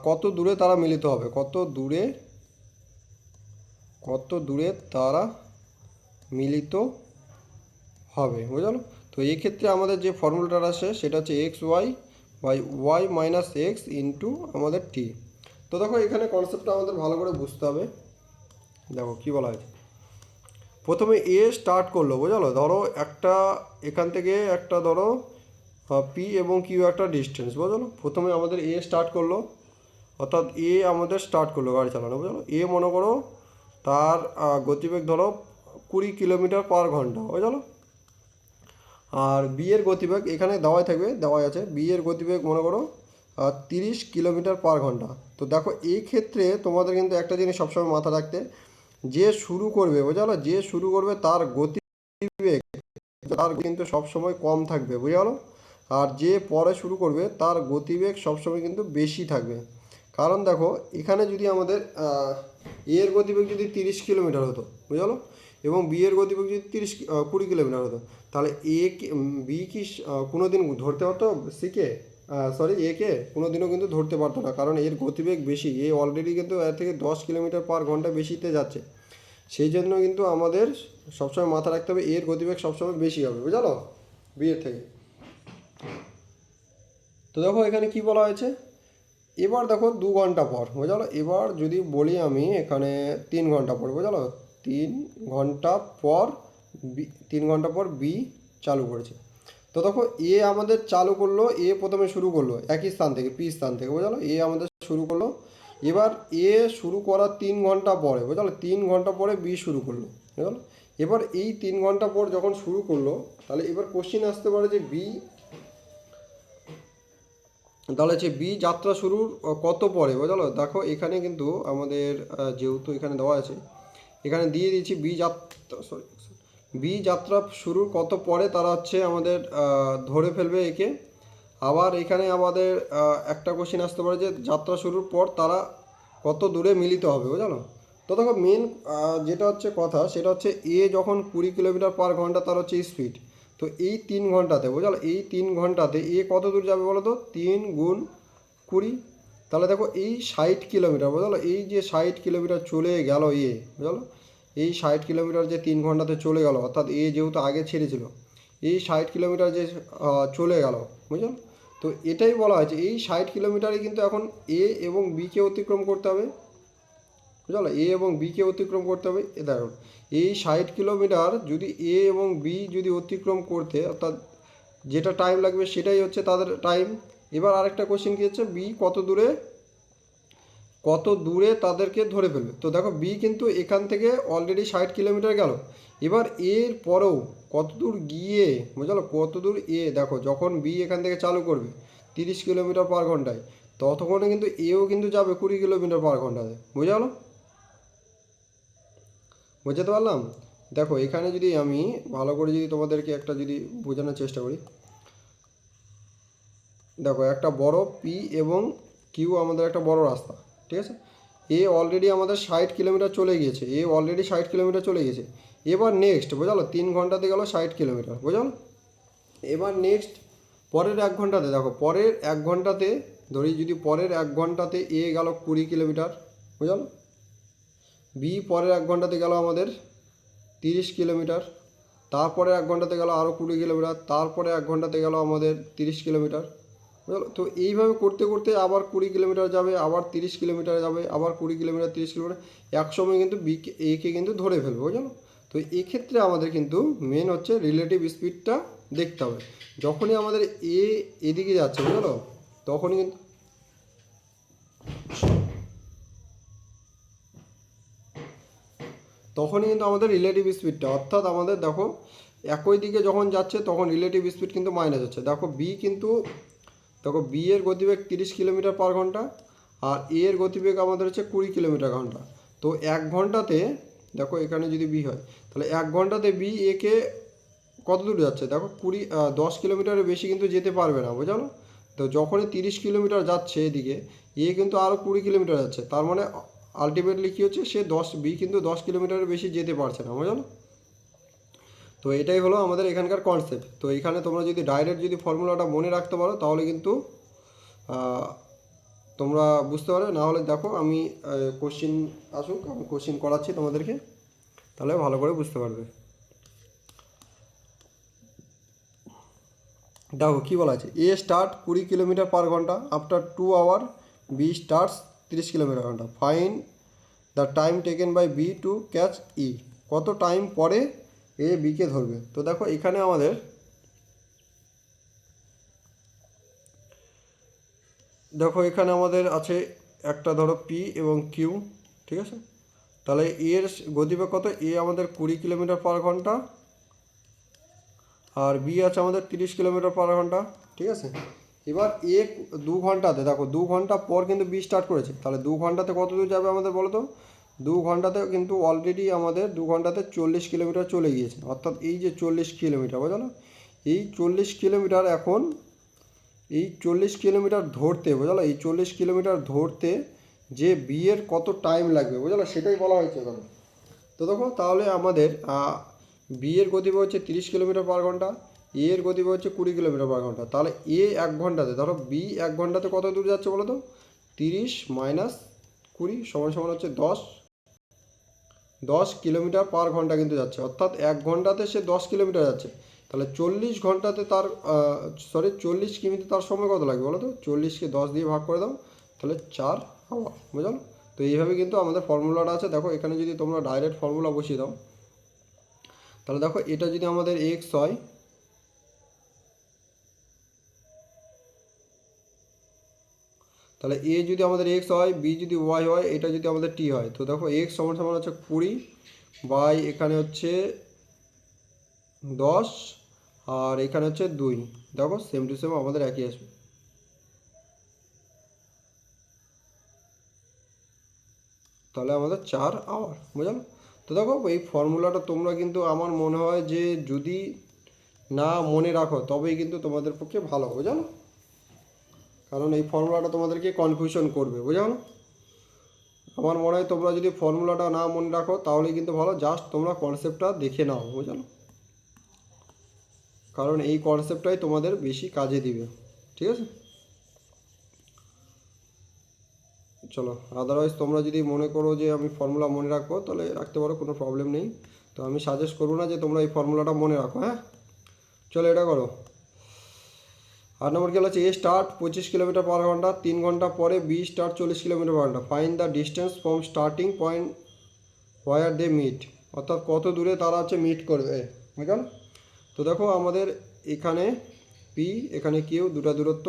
কত দূরে তারা মিলিত হবে, কত দূরে তারা মিলিত হবে, বুঝলো। তো এই ক্ষেত্রে আমাদের যে ফর্মুলাটা আসে সেটা হচ্ছে x Y by Y minus x into আমাদের টি। তো দেখো এখানে কনসেপ্টটা আমাদের ভালো করে বুঝতে হবে। দেখো কী বলা হয়েছে, প্রথমে এ স্টার্ট করলো, বুঝলো, ধরো একটা এখান থেকে একটা ধরো পি এবং কিউ একটা ডিস্টেন্স, বুঝলো। প্রথমে আমাদের এ স্টার্ট করলো, অর্থাৎ এ আমাদের স্টার্ট করলো গাড়ি চালানো, বুঝলো। এ মনে করো তার গতিবেগ ধরো 20 কিলোমিটার পার ঘন্টা, বুঝলো। আর বি এর গতিবেগ এখানে দেওয়াই আছে, বি এর গতিবেগ মনে করো 30 কিলোমিটার পার ঘন্টা। তো দেখো এই ক্ষেত্রে তোমাদের কিন্তু একটা জিনিস সবসময় মাথা রাখতে, যে শুরু করবে, বুঝলো, যে শুরু করবে তার গতিবেগ তার কিন্তু সবসময় কম থাকবে, বুঝলো। আর যে পরে শুরু করবে তার গতিবেগ সবসময় কিন্তু বেশি থাকবে। কারণ দেখো এখানে যদি আমাদের এর গতিবেগ যদি 30 কিলোমিটার হতো, বুঝলো, এবং বি এর গতিবেগ যদি 20 কিলোমিটার হতো, তাহলে বি কি কোনো দিন ধরতে পারতো সিকে, একে কোনো দিনও কিন্তু ধরতে পারতো না, কারণ এর গতিবেগ বেশি, এ অলরেডি কিন্তু এর থেকে 10 কিলোমিটার পার ঘন্টা বেশিতে যাচ্ছে। সেই জন্য কিন্তু আমাদের সবসময় মাথা রাখতে হবে এর গতিবেগ সবসময় বেশি হবে, বুঝলো, বি এর থেকে। তো দেখো এখানে কি বলা হয়েছে, এবার দেখো 2 ঘন্টা পর, বুঝলো, এবার যদি বলি আমি এখানে 3 ঘন্টা পর, বুঝলো, 3 ঘন্টা পর 3 ঘন্টা পর বি চালু করেছে। তো দেখো এ আমাদের চালু করলো, এ প্রথমে শুরু করলো একই স্থান থেকে, পি স্থান থেকে, বুঝলো, এ আমাদের শুরু করলো। এবার এ শুরু করার 3 ঘন্টা পরে, বুঝলো, 3 ঘন্টা পরে বি শুরু করলো, বুঝলো। এবার এই 3 ঘন্টা পর যখন শুরু করলো, তাহলে এবার কোশ্চিন আসতে পারে যে বি, তাহলে হচ্ছে বি যাত্রা শুরুর কত পরে, বুঝলো। দেখো এখানে কিন্তু আমাদের যেহেতু এখানে দেওয়া আছে, এখানে দিয়ে দিচ্ছি বি যাত্রা শুরুর কত পরে তারা হচ্ছে আমাদের ধরে ফেলবে একে। আবার এখানে আমাদের একটা কোশ্চিন আসতে পারে যে যাত্রা শুরুর পর তারা কত দূরে মিলিত হবে, বুঝলো। তো দেখো মেন যেটা হচ্ছে কথা সেটা হচ্ছে এ যখন 20 কিলোমিটার পার ঘন্টা তার হচ্ছে স্পিড, তো এই 3 ঘন্টাতে বুঝলো, এই 3 ঘন্টাতে এ কত দূর যাবে বলো তো, 3 গুণ 20। তাহলে দেখো এই 60 কিলোমিটার বুঝলো, এই যে 60 কিলোমিটার চলে গেল এ বুঝলো, এই 60 কিলোমিটার যে 3 ঘন্টাতে চলে গেল, অর্থাৎ এ যেহেতু আগে ছেড়েছিল, এই 60 কিলোমিটার যে চলে গেল বুঝলো। তো এটাই বলা হয়েছে এই 60 কিলোমিটারই কিন্তু এখন এ এবং বিকে অতিক্রম করতে হবে বুঝলো, এ এবং বিকে অতিক্রম করতে হবে। এ দেখো এই 60 কিলোমিটার যদি এ এবং বি যদি অতিক্রম করতে, অর্থাৎ যেটা টাইম লাগবে সেটাই হচ্ছে তাদের টাইম। এবার আরেকটা কোশ্চেন কী হচ্ছে, বি কত দূরে তাদেরকে ধরে ফেলবে। তো দেখো বি কিন্তু এখান থেকে অলরেডি 60 কিলোমিটার গেল, এবার এর পরেও কত দূর গিয়ে বুঝলো, কত দূর দেখো যখন বি এখান থেকে চালু করবে 30 কিলোমিটার পার ঘন্টায়, ততক্ষণে কিন্তু এও কিন্তু যাবে 20 কিলোমিটার পার ঘন্টাতে, বুঝালো, বুঝতে পারলাম। দেখো এখানে যদি আমি ভালো করে যদি তোমাদেরকে একটা যদি বোঝানোর চেষ্টা করি, দেখো একটা বড় পি এবং কিউ আমাদের একটা বড় রাস্তা, ঠিক আছে। এ অলরেডি আমাদের 60 কিলোমিটার চলে গিয়েছে, এ অলরেডি 60 কিলোমিটার চলে গিয়েছে। এবার নেক্সট বোঝালো 3 ঘন্টাতে গেল 60 কিলোমিটার বোঝালো। এবার নেক্সট পরের 1 ঘন্টাতে, দেখো পরের 1 ঘন্টাতে ধরি, যদি পরের 1 ঘন্টাতে এ গেল 20 কিলোমিটার বোঝালো, বি পরের 1 ঘন্টাতে গেল আমাদের 30 কিলোমিটার, তারপরে 1 ঘন্টাতে গেল আরও 20 কিলোমিটার, তারপরে 1 ঘন্টাতে গেল আমাদের 30 কিলোমিটার বুঝলো। তো এইভাবে করতে করতে আবার 20 কিলোমিটার যাবে, আবার 30 কিলোমিটার যাবে, আবার 20 কিলোমিটার 30 কিলোমিটার, একসময় কিন্তু বিকে একে কিন্তু ধরে ফেলবে বুঝলো। তো এক্ষেত্রে আমাদের কিন্তু মেন হচ্ছে রিলেটিভ স্পিডটা দেখতে হবে। যখনই আমাদের এদিকে যাচ্ছে বুঝলো, তখনই কিন্তু আমাদের রিলেটিভ স্পিডটা, অর্থাৎ আমাদের দেখো একই দিকে যখন যাচ্ছে তখন রিলেটিভ স্পিড কিন্তু মাইনাস হচ্ছে। দেখো বি এর গতিবেগ 30 কিলোমিটার পার ঘন্টা, আর এ এর গতিবেগ আমাদের হচ্ছে 20 কিলোমিটার ঘন্টা। তো 1 ঘন্টাতে দেখো এখানে যদি বি হয়, তাহলে 1 ঘন্টাতে বি একে কত দূর যাচ্ছে, দেখো 10 কিলোমিটারের বেশি কিন্তু যেতে পারবে না বুঝলো। তো যখনই 30 কিলোমিটার যাচ্ছে এদিকে, এ কিন্তু আরও 20 কিলোমিটার যাচ্ছে, তার মানে আলটিমেটলি কী হচ্ছে, বি কিন্তু 10 কিলোমিটারের বেশি যেতে পারছে না বুঝলো। তো এটাই হলো আমাদের এখানকার কনসেপ্ট। তো এখানে তোমরা যদি ডাইরেক্ট যদি ফর্মুলাটা মনে রাখতে পারো তাহলে কিন্তু তোমরা বুঝতে পারবে। না হলে দেখো আমি কোশ্চিন আসুক, আমি কোশ্চিন করাচ্ছি তোমাদেরকে, তাহলে ভালো করে বুঝতে পারবে। দেখো কী বলা আছে, এ স্টার্ট 20 কিলোমিটার পার ঘন্টা after 2 hour, B starts 30 kilometre ঘন্টা, find the time taken by B to catch A. কত টাইম পরে এ বিকে ধরবে। তো দেখো এখানে আমাদের আছে একটা ধরো পি এবং কিউ, ঠিক আছে। তাহলে এর গতিবেগ কত, এ আমাদের 20 কিলোমিটার পার ঘন্টা, আর বি আছে আমাদের 30 কিলোমিটার পার ঘন্টা, ঠিক আছে। এবার 2 ঘন্টাতে, দেখো 2 ঘন্টা পর কিন্তু বি স্টার্ট করেছে, তাহলে 2 ঘন্টাতে কত দূর যাবে আমাদের বলো তো। 2 ঘন্টাতে কিন্তু অলরেডি আমাদের 2 ঘন্টাতে 40 কিলোমিটার চলে গিয়েছে, অর্থাৎ এই যে 40 কিলোমিটার বুঝলো, এই 40 কিলোমিটার এখন এই 40 কিলোমিটার ধরতে বুঝলো, এই 40 কিলোমিটার ধরতে যে বি এর কত টাইম লাগবে বুঝলো, সেটাই বলা হয়েছে এখানে। তো দেখো তাহলে আমাদের বি এর গতিবেগ হচ্ছে 30 কিলোমিটার পার ঘন্টা, এ এর গতিবেগ হচ্ছে 20 কিলোমিটার পার ঘন্টা। তাহলে এ 1 ঘন্টাতে, ধরো বি 1 ঘন্টাতে কত দূর যাচ্ছে বলো তো, 30 মাইনাস 20 সমান সমান হচ্ছে 10 কিলোমিটার পার ঘন্টা কিন্তু যাচ্ছে, অর্থাৎ 1 ঘন্টাতে সে 10 কিলোমিটার যাচ্ছে। তাহলে 40 ঘন্টাতে তার 40 কিমিতে তার সময় কত লাগবে বলো তো, 40কে 10 দিয়ে ভাগ করে দাও, তাহলে 4 আওয়ার বুঝলো। তো এইভাবে কিন্তু আমাদের ফর্মুলাটা আছে। দেখো এখানে যদি তোমরা ডাইরেক্ট ফর্মুলা বসিয়ে দাও, তাহলে দেখো এটা যদি আমাদের এক্স হয়, তাহলে এ যদি আমাদের এক্স হয়, বি যদি ওয়াই হয়, এটা যদি আমাদের টি হয়, তো দেখো এক্স সমান সমান হচ্ছে 20 বাই এখানে হচ্ছে 10, আর এখানে হচ্ছে 2, দেখো সেম টু সেম আমাদের একই আসবে। তাহলে আমাদের 4 আওয়ার বুঝলাম। তো দেখো এই ফর্মুলাটা তোমরা কিন্তু আমার মনে হয় যে যদি না মনে রাখো তবেই কিন্তু তোমাদের পক্ষে ভালো বুঝলো, কারণ এই ফর্মুলাটা তোমাদেরকে কনফিউশন করবে বুঝলো। আমার মনে হয় তোমরা যদি ফর্মুলাটা না মনে রাখো তাহলে কিন্তু ভালো, জাস্ট তোমরা কনসেপ্টটা দেখে নাও বুঝলো। কারণ এই কনসেপ্টটাই তোমাদের বেশি কাজে দিবে, ঠিক আছে। চলো, আদারওয়াইজ তোমরা যদি মনে করো যে আমি ফর্মুলা মনে রাখবো তাহলে রাখতে পারো, কোনো প্রবলেম নেই। তো আমি সাজেস্ট করবো না যে তোমরা এই ফর্মুলাটা মনে রাখো, হ্যাঁ। চলো এটা করো। 8 নম্বর খেলা হচ্ছে এ স্টার্ট 25 কিলোমিটার পার ঘন্টা, 3 ঘন্টা পরে বি স্টার্ট 40 কিলোমিটার পার ঘন্টা, find the distance from starting point where they meet, অর্থাৎ কত দূরে তারা হচ্ছে মিট করবে, বুঝলেন। তো দেখো আমাদের এখানে পি এখানে কিউ দুটা দূরত্ব,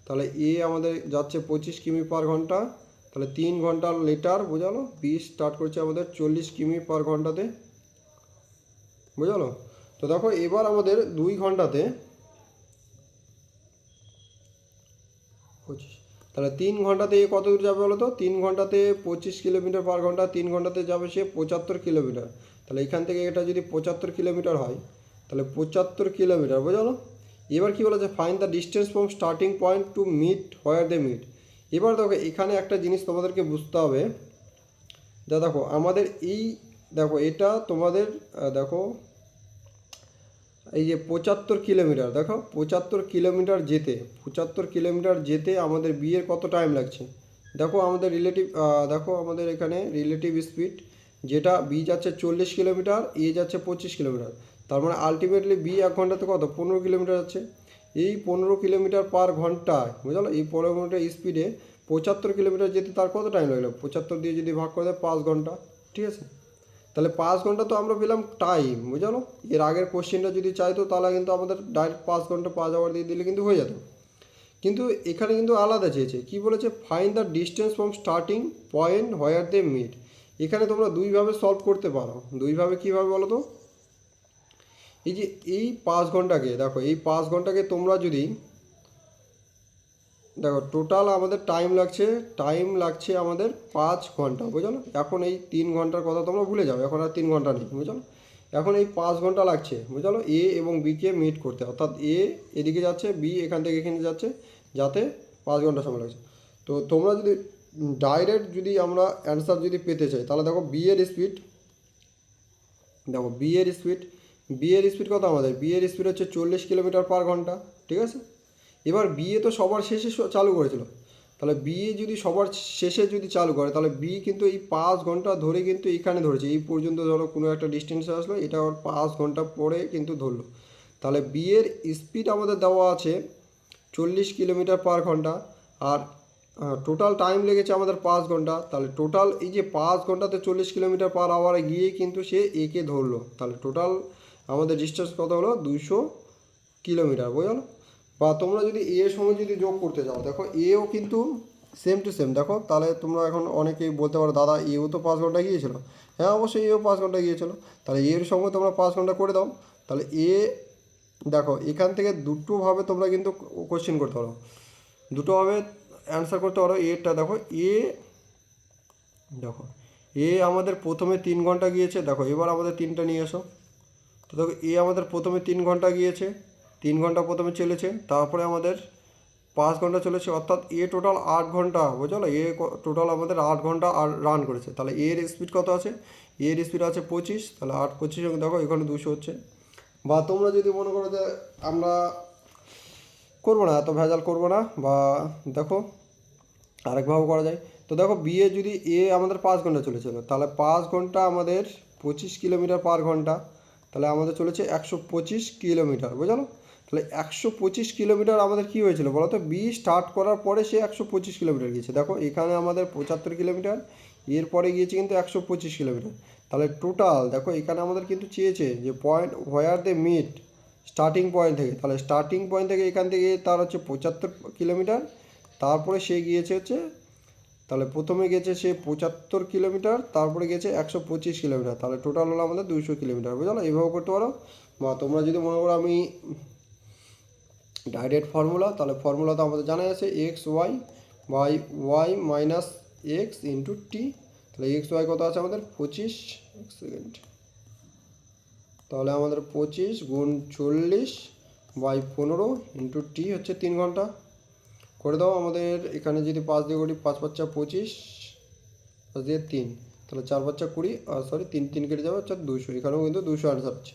তাহলে এ আমাদের যাচ্ছে 25 কিমি পার ঘন্টা, তাহলে 3 ঘন্টা লেটার বোঝালো বি স্টার্ট করছে আমাদের 40 কিমি পার ঘন্টাতে, বুঝালো। তো দেখো এবার আমাদের 2 ঘন্টাতে 25, তাহলে 3 ঘন্টাতে এ কত দূর যাবে বলো তো, 3 ঘন্টাতে 25 কিলোমিটার পার ঘন্টা, 3 ঘন্টাতে যাবে সে 75 কিলোমিটার। তাহলে এখান থেকে এটা যদি 75 কিলোমিটার হয় তাহলে 75 কিলোমিটার, বোঝালো। এবার কী বলেছে, find the distance from starting point to meet where they meet. এবার দেখো এখানে একটা জিনিস তোমাদেরকে বুঝতে হবে, যা দেখো আমাদের এই দেখো এটা তোমাদের দেখো এই যে 75 কিলোমিটার, দেখো 75 কিলোমিটার যেতে আমাদের বিয়ের কত টাইম লাগছে। দেখো আমাদের দেখো আমাদের এখানে রিলেটিভ স্পিড যেটা বি যাচ্ছে 40 কিলোমিটার, এ যাচ্ছে 25 কিলোমিটার, তার মানে আলটিমেটলি বি 1 ঘন্টাতে কত 15 কিলোমিটার যাচ্ছে। এই 15 কিলোমিটার পার ঘন্টায়, বুঝলো, এই 15 কিলোমিটার স্পিডে 75 কিলোমিটার যেতে তার কত টাইম লাগলো, 75 দিয়ে যদি ভাগ করে দেয় 5 ঘন্টা, ঠিক আছে। তাহলে 5 ঘন্টা তো আমরা পেলাম টাইম, বুঝলো। এর আগের কোশ্চেনটা যদি চাইতো তাহলে কিন্তু আমাদের ডাইরেক্ট 5 ঘন্টা 5 আওয়ার দিয়ে দিলে কিন্তু হয়ে যেত, কিন্তু এখানে কিন্তু আলাদা চেয়েছে, কি বলেছে, find the distance from starting point where they meet. এখানে তোমরা দুইভাবে সলভ করতে পারো, দুইভাবে কীভাবে বলো তো। এই যে এই 5 ঘন্টাকে দেখো, এই 5 ঘন্টাকে তোমরা যদি দেখো টোটাল আমাদের টাইম লাগছে আমাদের 5 ঘন্টা, বুঝলো। এখন এই 3 ঘন্টার কথা তোমরা ভুলে যাও, এখন আর 3 ঘন্টা নেই, বুঝলো। এখন এই 5 ঘন্টা লাগছে, বুঝলো, এ এবং বিকে মিট করতে, অর্থাৎ এ এদিকে যাচ্ছে, বি এখান থেকে এখানে যাচ্ছে, যাতে 5 ঘন্টা সময় লাগছে। তো তোমরা যদি ডাইরেক্ট যদি আমরা অ্যান্সার যদি পেতে চাই তাহলে দেখো দেখো বি এর স্পিড কত আমাদের, বি এর স্পিড হচ্ছে 40 কিলোমিটার পার ঘন্টা, ঠিক আছে। এবার বিএ তো সবার শেষে চালু করেছিল, তাহলে বিএ যদি সবার শেষে যদি চালু করে তাহলে বি কিন্তু এই 5 ঘন্টা ধরে কিন্তু এখানে ধরেছে, এই পর্যন্ত ধরো কোনো একটা ডিস্টেন্সে আসলো, এটা আবার 5 ঘন্টা পরে কিন্তু ধরলো। তাহলে বিয়ের স্পিড আমাদের দেওয়া আছে 40 কিলোমিটার পার ঘন্টা, আর টোটাল টাইম লেগেছে আমাদের 5 ঘন্টা। তাহলে টোটাল এই যে 5 ঘন্টাতে 40 কিলোমিটার পার আওয়ারে গিয়ে কিন্তু সে একে ধরলো, তাহলে টোটাল আমাদের ডিস্টেন্স কত হলো 200 কিলোমিটার, বুঝলো। বা তোমরা যদি এ এর সঙ্গে যদি যোগ করতে যাও, দেখো এও কিন্তু সেম টু সেম, দেখো তাহলে তোমরা এখন অনেকেই বলতে পারো দাদা এও তো 5 ঘন্টা গিয়েছিলো, হ্যাঁ অবশ্যই এও 5 ঘন্টা গিয়েছিলো, তাহলে এর সঙ্গে তোমরা 5 ঘন্টা করে দাও, তাহলে এ দেখো এখান থেকে দুটোভাবে তোমরা কিন্তু কোশ্চেন করতে পারো, দুটোভাবে অ্যান্সার করতে পারো। এটা দেখো দেখো এ আমাদের প্রথমে 3 ঘন্টা গিয়েছে, দেখো এবার আমাদের 3টা নিয়ে এসো। তো দেখো এ আমাদের প্রথমে 3 ঘন্টা গিয়েছে, 3 ঘন্টা প্রথমে চলেছে, তারপরে আমাদের 5 ঘন্টা চলেছে, অর্থাৎ এ টোটাল 8 ঘন্টা, বুঝলো, এ টোটাল আমাদের 8 ঘন্টা আর রান করেছে। তাহলে এর স্পিড কত আছে, এর স্পিড আছে 25, তাহলে 8 25 দেখো এখানে 200 হচ্ছে। বা তোমরা যদি মনে করো যে আমরা করবো না, এত ভেজাল করবো না, বা দেখো আরেকভাবে করা যায়। তো দেখো বিয়ে যদি এ আমাদের 5 ঘন্টা চলেছিল, তাহলে 5 ঘন্টা আমাদের 25 কিলোমিটার পার ঘন্টা, তাহলে আমাদের চলেছে 125 কিলোমিটার, বুঝলো। তাহলে 125 কিলোমিটার আমাদের কী হয়েছিল বলো তো, বি স্টার্ট করার পরে সে 125 কিলোমিটার গিয়েছে। দেখো এখানে আমাদের 75 কিলোমিটার, এরপরে গিয়েছে কিন্তু 125 কিলোমিটার। তাহলে টোটাল দেখো এখানে আমাদের কিন্তু চেয়েছে যে point where they meet starting point থেকে, তাহলে স্টার্টিং পয়েন্ট থেকে এখান থেকে তার হচ্ছে 75 কিলোমিটার, তারপরে সে গিয়েছে হচ্ছে, তাহলে প্রথমে গেছে সে 75 কিলোমিটার, তারপরে গেছে 125 কিলোমিটার, তাহলে টোটাল হলো আমাদের 200 কিলোমিটার, বুঝলো। এইভাবে করতে পারো। বা তোমরা যদি মনে করো আমি ডাইরেক্ট ফর্মুলা, তাহলে ফর্মুলা তো আমাদের জানাই আছে X Y by Y minus x into T. তাহলে এক্স ওয়াই কত আছে আমাদের 25, এক সেকেন্ড, তাহলে আমাদের 25 গুণ 40 বাই 15 ইন্টু টি হচ্ছে 3 ঘন্টা করে দাও। আমাদের এখানে যদি 5 দিয়ে করি, 5 5 25, 5 দিয়ে 3, তাহলে 4 5 20, আর সরি 3 3 কেটে যাবে, হচ্ছে 200, এখানেও কিন্তু 200 আনসার হচ্ছে,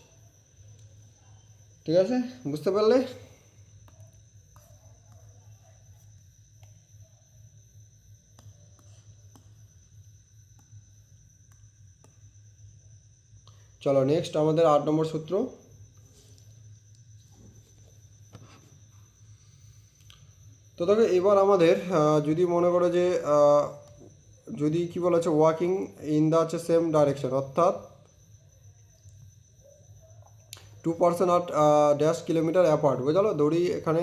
ঠিক আছে, বুঝতে পারলে? চলো নেক্সট আমাদের 8 নম্বর সূত্র। তো দেখো এবার আমাদের যদি মনে করো যে যদি কি বলা আছে ওয়াকিং ইন দ্য হচ্ছে সেম ডাইরেকশন, অর্থাৎ 2% আর ড্যাশ কিলোমিটার অ্যাপার্ট, বোঝালো, ধরি এখানে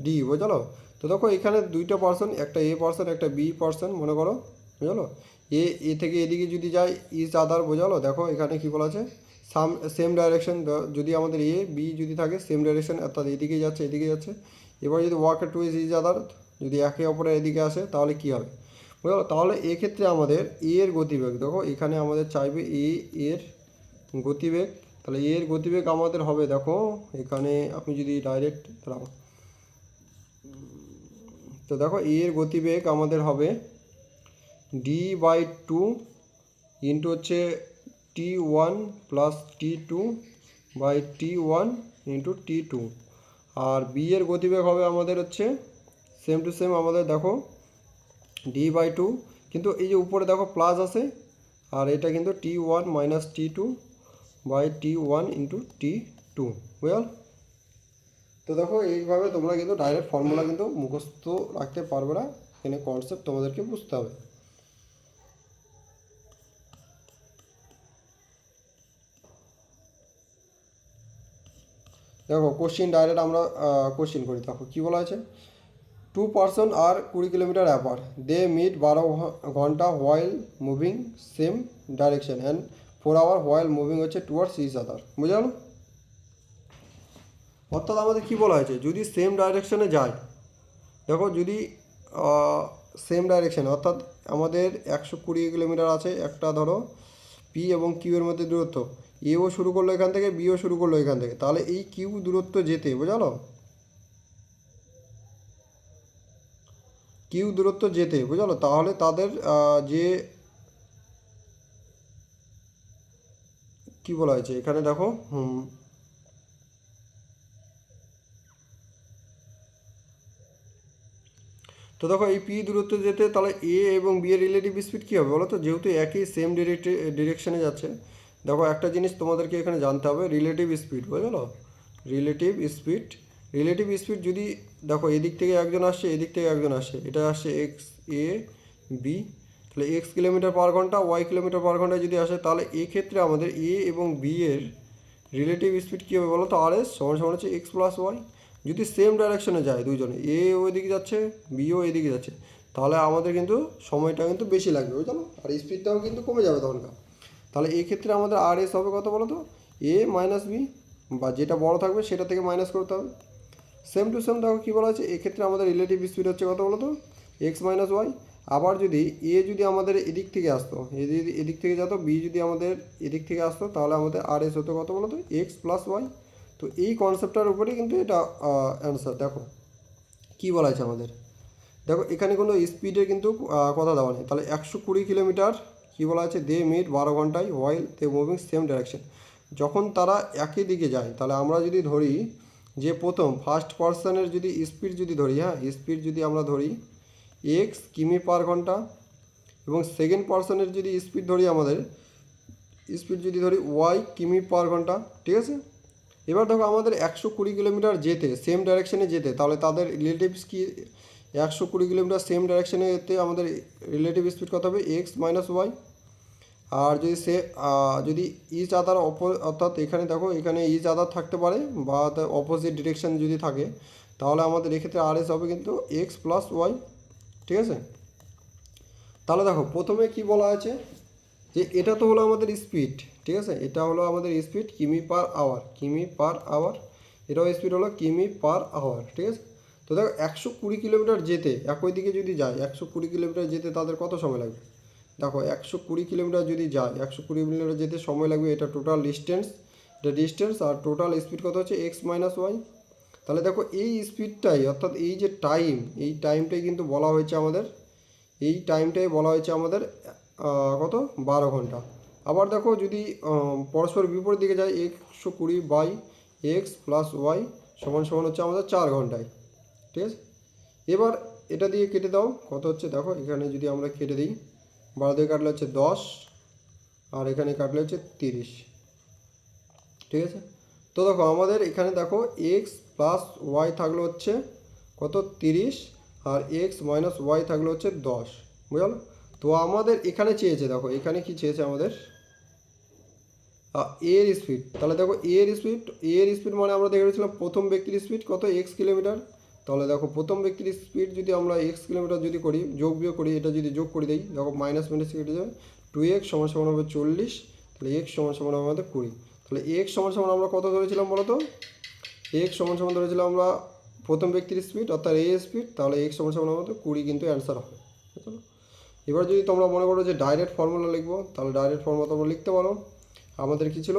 ডি, বোঝালো। তো দেখো এখানে দুইটা পার্সন, একটা এ পার্সন একটা বি পার্সন মনে করো, বোঝালো। এ থেকে এদিকে যদি যায় ইজ আদার, বোঝালো। দেখো এখানে কি বলা আছে সেম ডাইরেকশন, যদি আমাদের এ বি যদি থাকে সেম ডাইরেকশন, অর্থাৎ এদিকে যাচ্ছে এদিকে যাচ্ছে। এবার যদি ওয়াক টু ইজ আদার, যদি একে অপরের এদিকে আসে তাহলে কি হবে, বুঝলো। তাহলে এক্ষেত্রে আমাদের এ এর গতিবেগ, দেখো এখানে আমাদের চাইবে এর গতিবেগ। তাহলে এর গতিবেগ আমাদের হবে, দেখো এখানে আপনি যদি ডাইরেক্ট দাঁড়াও, তো দেখো এর গতিবেগ আমাদের হবে d/2 ইন্টু হচ্ছে t1 plus t2/t1 into t2। আর বি এর গতিবেগ হবে আমাদের হচ্ছে সেম টু সেম আমাদের, দেখো d/2, কিন্তু এই যে উপরে দেখো প্লাস আছে, আর এটা কিন্তু t1 minus t2/t1 into t2, বুঝল। তো দেখো এইভাবে তোমরা কিন্তু ডাইরেক্ট ফর্মুলা কিন্তু মুখস্থ রাখতে পারবে না, এখানে কনসেপ্ট তোমাদেরকে বুঝতে হবে। দেখো কোশ্চিন ডাইরেক্ট আমরা কোশ্চিন করি। দেখো কী বলা আছে, 2 are 20 kilometre apart, they meet 12 ঘন্টা while moving same direction and 4 hour while moving হচ্ছে টুয়ার্ডস ইচ আদার, বুঝে গেল। অর্থাৎ আমাদের কী বলা হয়েছে, যদি সেম ডাইরেকশনে যায়, দেখো যদি সেম ডাইরেকশানে, অর্থাৎ আমাদের 120 কিলোমিটার আছে একটা, ধরো পি এবং কিউ এর মধ্যে দূরত্ব, এও শুরু করলো এখান থেকে বিও শুরু করলো এখান থেকে, তাহলে এই কিউ দূরত্ব যেতে, বোঝালো, কিউ দূরত্ব যেতে, বোঝালো, তাহলে তাদের যে কি বলা হয়েছে এখানে দেখো তো দেখো এই পি দূরত্ব যেতে, তাহলে এ এবং বি এর রিলেটিভ স্পিড কী হবে বলো তো, যেহেতু একই সেম ডিরেকশনে যাচ্ছে। দেখো একটা জিনিস তোমাদেরকে এখানে জানতে হবে, রিলেটিভ স্পিড, বুঝলো, রিলেটিভ স্পিড। রিলেটিভ স্পিড যদি দেখো এদিক থেকে একজন আসছে এদিক থেকে একজন আসছে, এটা আসছে এক্স এ বি, তাহলে এক্স কিলোমিটার পার ঘন্টা ওয়াই কিলোমিটার পার ঘন্টা যদি আসে, তাহলে এক্ষেত্রে আমাদের এ এবং বি এর রিলেটিভ স্পিড কী হবে বলো তো, আর এস সমান সমান হচ্ছে এক্স প্লাস ওয়াই। যদি সেম ডাইরেকশনে যায় দুজনে, এ ওইদিকে যাচ্ছে বিও এদিকে যাচ্ছে, তাহলে আমাদের কিন্তু সময়টা কিন্তু বেশি লাগবে, বুঝলো, আর স্পিডটাও কিন্তু কমে যাবে তখনকার। তাহলে এই ক্ষেত্রে আমাদের আর এস হবে কত বলো তো, এ মাইনাস বি, বা যেটা বড় থাকবে সেটা থেকে মাইনাস করতে হবে। সেম টু সেম দেখো কী বলা আছে, এক্ষেত্রে আমাদের রিলেটিভ স্পিড হচ্ছে কত বলো তো, এক্স মাইনাস ওয়াই। আবার যদি এ যদি আমাদের এদিক থেকে আসতো, এদিক থেকে যেত, বি যদি আমাদের এদিক থেকে আসতো, তাহলে আমাদের আর এস হতো কত বলো তো, এক্স প্লাস ওয়াই। তো এই কনসেপ্টটার উপরেই কিন্তু এটা অ্যান্সার। দেখো কী বলা আছে আমাদের, দেখো এখানে কোনো স্পিডের কিন্তু কথা দেওয়া নেই, তাহলে 120 কিলোমিটার কী বলা আছে, দে মিট 12 ঘন্টায় while they moving same direction. যখন তারা একই দিকে যায়, তাহলে আমরা যদি ধরি যে প্রথম ফার্স্ট পার্সনের যদি স্পিড যদি ধরি, হ্যাঁ স্পিড যদি আমরা ধরি এক্স কিমি পার ঘন্টা, এবং সেকেন্ড পার্সনের যদি স্পিড ধরি আমাদের স্পিড যদি ধরি ওয়াই কিমি পার ঘন্টা, ঠিক আছে। এবার দেখো আমাদের 120 কিলোমিটার যেতে সেম ডাইরেকশানে যেতে, তাহলে তাদের রিলেটিভস কি, 120 কিলোমিটার সেম ডাইরেকশানে যেতে আমাদের রিলেটিভ স্পিড কত হবে, এক্স মাইনাস ওয়াই। আর যদি যদি ইচ আদার অর্থাৎ এখানে দেখো এখানে ইচ আদার থাকতে পারে, বা অপোজিট ডিরেকশান যদি থাকে, তাহলে আমাদের এক্ষেত্রে আর এস হবে কিন্তু এক্স প্লাস ওয়াই, ঠিক আছে। তাহলে দেখো প্রথমে কি বলা আছে, যে এটা তো হলো আমাদের স্পিড, ঠিক আছে, এটা হলো আমাদের স্পিড কিমি পার আওয়ার, কিমি পার আওয়ার, এটাও স্পিড হলো কিমি পার আওয়ার, ঠিক আছে। তো দেখো 120 কিলোমিটার যেতে একই দিকে যদি যায়, 120 কিলোমিটার যেতে তাদের কত সময় লাগবে, দেখো 120 কিলোমিটার যদি যায়, 120 কিলোমিটার যেতে সময় লাগবে, এটা টোটাল ডিস্টেন্স, এটা ডিস্টেন্স, আর টোটাল স্পিড কত হচ্ছে এক্স মাইনাস ওয়াই। তাহলে দেখো এই স্পিডটাই, অর্থাৎ এই যে টাইম, এই টাইমটাই কিন্তু বলা হয়েছে আমাদের, এই টাইমটাই বলা হয়েছে আমাদের কত, 12 ঘন্টা। আবার দেখো যদি পরস্পর বিপরীত দিকে যায়, 120 বাই এক্স প্লাস ওয়াই সমান সমান হচ্ছে আমাদের 4 ঘন্টায়। ঠিক আছে, এবার এটা দিয়ে কেটে দাও, কত হচ্ছে দেখো, এখানে যদি আমরা কেটে দিই 12 দিয়ে কাটলে হচ্ছে 10, আর এখানে কাটলে হচ্ছে 30। ঠিক আছে, তো দেখো আমাদের এখানে দেখো এক্স প্লাস ওয়াই থাকলো হচ্ছে কত 30, আর এক্স মাইনাস ওয়াই থাকলো হচ্ছে 10, বুঝলো। তো আমাদের এখানে চেয়েছে, দেখো এখানে কি চেয়েছে আমাদের, এর স্পিড। তাহলে দেখো এর স্পিড মানে আমরা দেখে রেখেছিলাম প্রথম ব্যক্তির স্পিড কত এক্স কিলোমিটার। তাহলে দেখো প্রথম ব্যক্তির স্পিড যদি আমরা এক্স কিলোমিটার যদি করি, যোগ বিয়োগ করি, এটা যদি যোগ করে দিই, দেখো মাইনাস মাইনাস কেটে যাবে, 2x সমান সমান হবে 40, তাহলে এক্স সমান সমান হবে আমাদের 20। তাহলে এক্স সমান সমান আমরা কত ধরেছিলাম বলো তো, এক্স সমান সমান ধরেছিলাম আমরা প্রথম ব্যক্তির স্পিড অর্থাৎ এ স্পিড, তাহলে এক্স সমান সমান আমাদের 20 কিন্তু অ্যান্সার হবে। চলো, এবার যদি তোমরা মনে করো যে ডাইরেক্ট ফর্মুলা লিখবো, তাহলে ডাইরেক্ট ফর্মুলা তোমরা লিখতে পারো। আমাদের কি ছিল,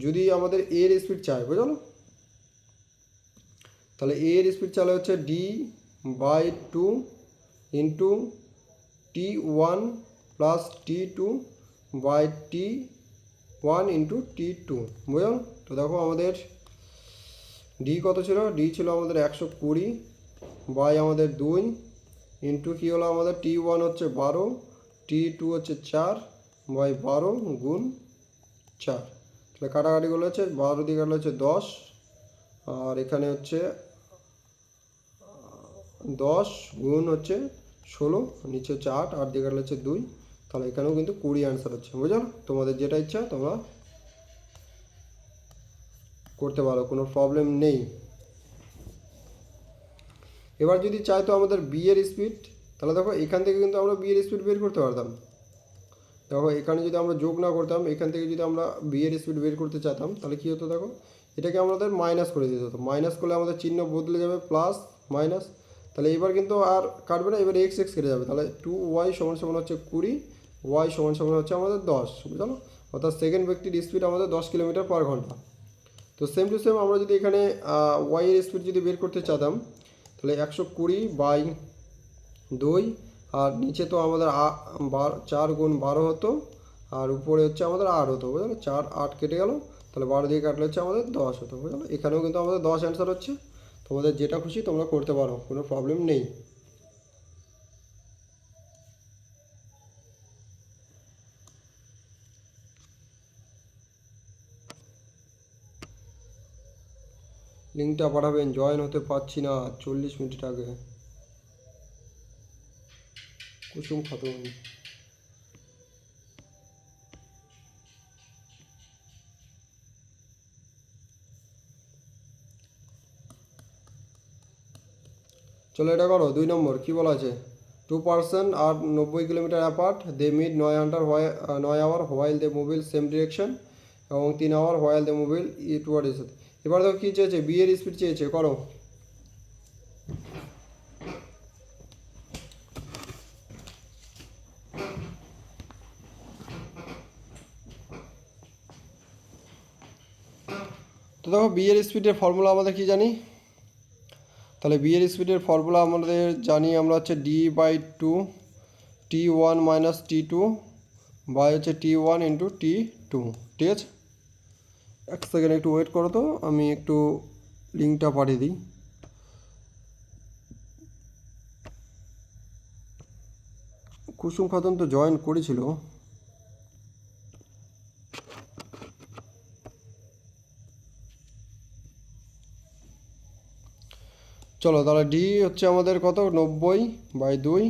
যদি আমাদের এর স্পিড চাই, বুঝলো, তাহলে এর স্পিড চালে হচ্ছে d/2 into t1 plus t2 by t1 into t2, বুঝলো। তো দেখো আমাদের ডি কত ছিল, ডি ছিল আমাদের 120 বাই আমাদের 2 ইন্টু কী হলো আমাদের t1 হচ্ছে 12, t2 হচ্ছে 4 বাই 12 গুণ 4। তাহলে কাটাকাটিগুলো হচ্ছে 12 দিয়ে কাটলে হচ্ছে 10, আর এখানে হচ্ছে 10 গুণ হচ্ছে 16, নিচে হচ্ছে 8, 8 দিয়ে কাটলে হচ্ছে 2, তাহলে এখানেও কিন্তু 20 অ্যান্সার হচ্ছে, বুঝলো। তোমাদের যেটা ইচ্ছা তোমরা করতে পারো, কোনো প্রবলেম নেই। এবার যদি চাই তো আমাদের বি এর স্পিড, তাহলে দেখো এখান থেকে কিন্তু আমরা বি এর স্পিড বের করতে পারতাম। দেখো এখানে যদি আমরা যোগ না করতাম, এখান থেকে যদি আমরা বি এর স্পিড বের করতে চাইতাম, তাহলে কী হতো দেখো, এটাকে আমাদের মাইনাস করে দিতে হতো। মাইনাস করলে আমাদের চিহ্ন বদলে যাবে, প্লাস মাইনাস, তাহলে এবার কিন্তু আর কাটবে না, এবার এক্স এক্স কেটে যাবে। তাহলে 2y সমান সমান হচ্ছে 20, ওয়াই সমান সমান হচ্ছে আমাদের 10, বুঝলো। অর্থাৎ সেকেন্ড ব্যক্তির স্পিড আমাদের 10 কিলোমিটার পার ঘন্টা। তো সেম টু সেম আমরা যদি এখানে ওয়াই এর স্পিড যদি বের করতে চাইতাম, তাহলে 120/2, আর নিচে তো আমাদের 4 গুণ 12 হতো, আর উপরে হচ্ছে আমাদের 8 হতো, বুঝলো। 4 8 কেটে গেল, তাহলে 12 দিয়ে কাটলে হচ্ছে আমাদের 10 হতো, বুঝলো। এখানেও কিন্তু আমাদের 10 অ্যান্সার হচ্ছে। তোমাদের যেটা খুশি তোমরা করতে পারো, কোনো প্রবলেম নেই। লিঙ্কটা পাঠাবেন, জয়েন হতে পারছি না 40 মিনিট আগে। কুসুম খাতুন, চলো এটা করো। 2 নম্বর কী বলা আছে, 2 person are 90 kilometre apart, they meet 9 hour while they move in same direction, এবং 3 hour while they move in toward each other. এবার দেখো কী চেয়েছে, বি এর স্পিড চেয়েছে, করো। তো দেখো বি এর স্পিডের ফর্মুলা আমাদের কি জানি, তাহলে বি এর স্পিডের ফর্মুলা আমাদের জানি আমরা হচ্ছে d/2 t1 minus t2 by হচ্ছে t1 ইন্টু t2। ঠিক আছে, এক সেকেন্ড একটু ওয়েট করো, তো আমি একটু লিঙ্কটা পাঠিয়ে দিই। কুসুম খাতুন তো জয়েন করেছিল। চলো তাহলে ডি হচ্ছে আমাদের কত, 90/2,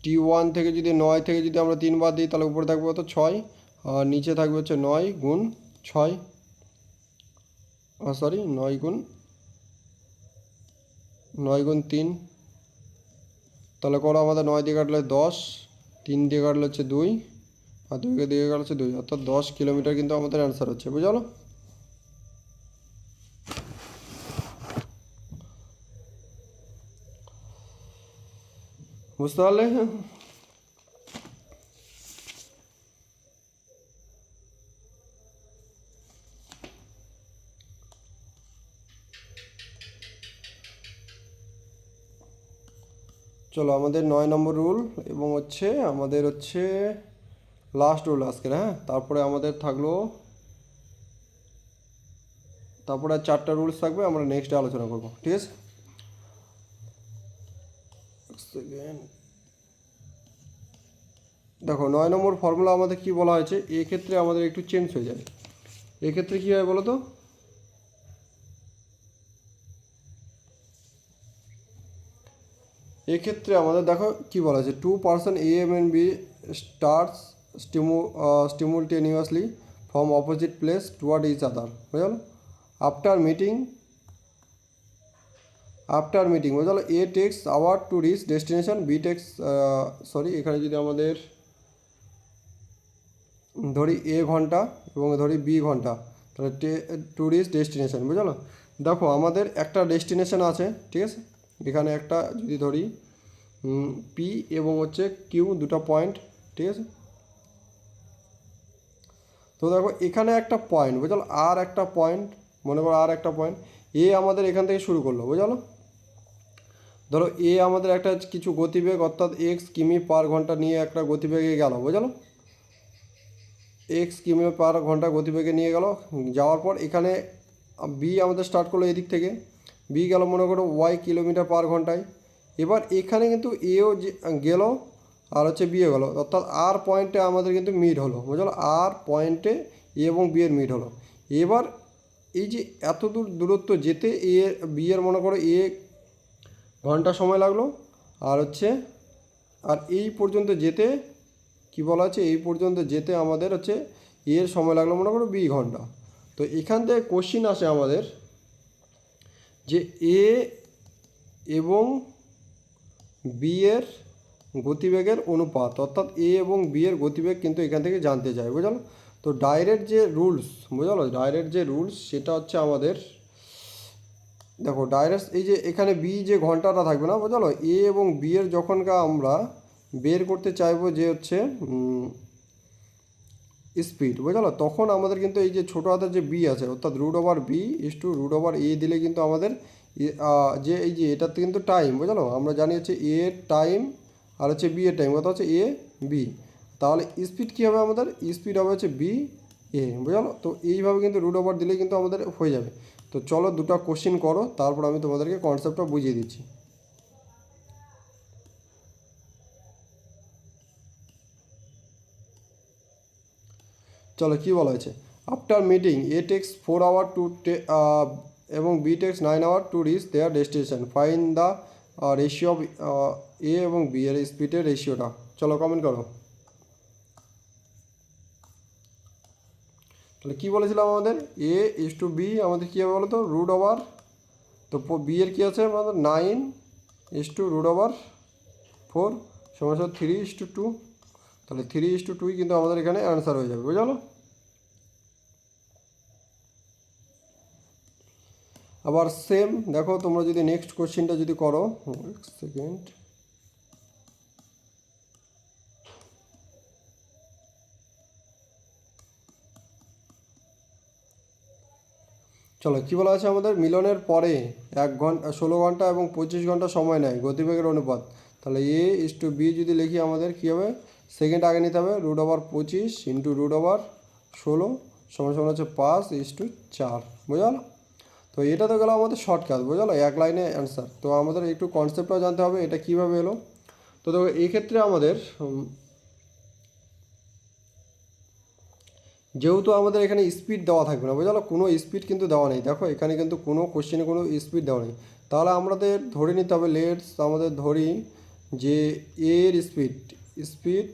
t1 থেকে যদি 9 থেকে যদি আমরা 3 বাদ দিই, তাহলে উপরে থাকবে কত 6, আর নিচে থাকবে হচ্ছে 9 গুণ 6, সরি 9 গুণ 3, তাহলে করো আমাদের 9 দিয়ে কাটলে 10, 3 দিয়ে কাটলে হচ্ছে 2, আর 2 দিয়ে কাটলে হচ্ছে 2, অর্থাৎ 10 কিলোমিটার কিন্তু আমাদের অ্যান্সার হচ্ছে, বুঝলো। বুঝতে পারলে, চলো আমাদের 9 নম্বর রুল, এবং হচ্ছে আমাদের হচ্ছে লাস্ট রুল আজকের, হ্যাঁ। তারপরে আমাদের তারপরে আর 4টা রুলস থাকবে, আমরা নেক্সটে আলোচনা করব, ঠিক আছে। সেকেন্ড, দেখো 9 নম্বর ফর্মুলা আমাদের কি বলা হয়েছে, এক্ষেত্রে আমাদের একটু চেঞ্জ হয়ে যায়। এক্ষেত্রে কী হয় বলো তো, এক্ষেত্রে আমাদের দেখো কি বলা আছে, 2 person A and B starts simultaneously from opposite place toward each other, বুঝলো। after meeting বুঝলো, A takes hour to reach destination, B takes sorry, এখানে যদি আমাদের ধরি A ঘন্টা এবং ধরি B ঘন্টা, তাহলে টু রিচ ডেস্টিনেশন, বুঝলো। দেখো আমাদের একটা ডেস্টিনেশন আছে, ঠিক আছে, এখানে একটা যদি ধরি পি এবং হচ্ছে কিউ, দুটো পয়েন্ট, ঠিক আছে। তো দেখো এখানে একটা পয়েন্ট, বুঝলো, আর একটা পয়েন্ট, মনে করো আর একটা পয়েন্ট এ আমাদের এখান থেকে শুরু করলো, বুঝলো। ধরো এ আমাদের একটা কিছু গতিবেগ অর্থাৎ এক্স কিমি পার ঘন্টা নিয়ে একটা গতিবেগে গেল, বুঝলো, এক্স কিমি পার ঘন্টা গতিবেগে নিয়ে গেল, যাওয়ার পর এখানে বি আমাদের স্টার্ট করলো এদিক থেকে, বি গেল মনে করো ওয়াই কিলোমিটার পার ঘন্টায়। এবার এখানে কিন্তু এও গেল আর হচ্ছে বিয়ে গেলো, অর্থাৎ আর পয়েন্টে আমাদের কিন্তু মিড হলো, বুঝলো, আর পয়েন্টে এ এবং বি এর মিড হলো। এবার এই যে এত দূর দূরত্ব যেতে এ বি এর মনে করো এ ঘন্টা সময় লাগলো, আর হচ্ছে আর এই পর্যন্ত যেতে কি বলা আছে, এই পর্যন্ত যেতে আমাদের হচ্ছে এর সময় লাগলো মনে করো বি ঘন্টা। তো এখান থেকে কোশ্চিন আসে আমাদের যে এ এবং বি এর গতিবেগের অনুপাত, অর্থাৎ এ এবং বি এর গতিবেগ কিন্তু এখান থেকে জানতে চাই, বুঝলো। তো ডাইরেক্ট যে রুলস, বুঝলো, ডাইরেক্ট যে রুলস সেটা হচ্ছে আমাদের, দেখো ডাইরেক্ট এই যে এখানে বি যে ঘন্টাটা থাকবে না, বুঝলো, এ এবং বি এর যখনকার আমরা বের করতে চাইবো যে হচ্ছে স্পিড, বুঝলো, তখন আমাদের কিন্তু এই যে ছোটো হাতের যে বি আছে অর্থাৎ √b/√এ দিলে কিন্তু আমাদের যে এই যে এটাতে কিন্তু টাইম, বুঝলো, আমরা জানি হচ্ছে এ টাইম আর হচ্ছে বি এর টাইম, কথা হচ্ছে এ বি, তাহলে স্পিড কী হবে আমাদের, স্পিড হবে হচ্ছে বি এ, বুঝলো। তো এইভাবে কিন্তু √ওভার দিলেই কিন্তু আমাদের হয়ে যাবে। তো চলো দুটো কোশ্চিন করো, তারপর আমি তোমাদেরকে কনসেপ্টটা বুঝিয়ে দিচ্ছি। চলো কী বলা হয়েছে, after meeting A takes 4 hour to এবং B takes 9 hour to reach their destination, find the ratio of A এবং বি এর স্পিডের রেশিওটা। চলো কমেন্ট করো। তাহলে কী বলেছিলাম আমাদের, A/B আমাদের কী হবে বলো তো, √ওভার, তো বি এর কী আছে আমাদের 9/√4 সমান 3:2, তাহলে 3:2 কিন্তু আমাদের এখানে অ্যান্সার হয়ে যাবে, বুঝলো। আবার সেম দেখো তোমরা যদি নেক্সট কোশ্চেনটা যদি করো, সেকেন্ড, চলো কী বলা আছে আমাদের, মিলনের পরে 1 ঘন্টা 16 ঘন্টা এবং 25 ঘন্টা সময় নেয় গতিবেগের অনুপাত, তাহলে A/B যদি লিখি আমাদের কী হবে, সেকেন্ড আগে নিতে হবে, √25 × √16 সমান হচ্ছে 5:4, বুঝলো। তো এটা তো গেলো আমাদের শর্টকাট, বুঝলো, এক লাইনে অ্যান্সার। তো আমাদের একটু কনসেপ্টটাও জানতে হবে এটা কীভাবে এলো। তো দেখো এই ক্ষেত্রে আমাদের যেহেতু আমাদের এখানে স্পিড দেওয়া থাকবে না, বুঝলো, কোনো স্পিড কিন্তু দেওয়া নেই, দেখো এখানে কিন্তু কোনো কোশ্চেনে কোনো স্পিড দেওয়া নেই, তাহলে আমাদের ধরে নিতে হবে, লেটস আমাদের ধরি যে এর স্পিড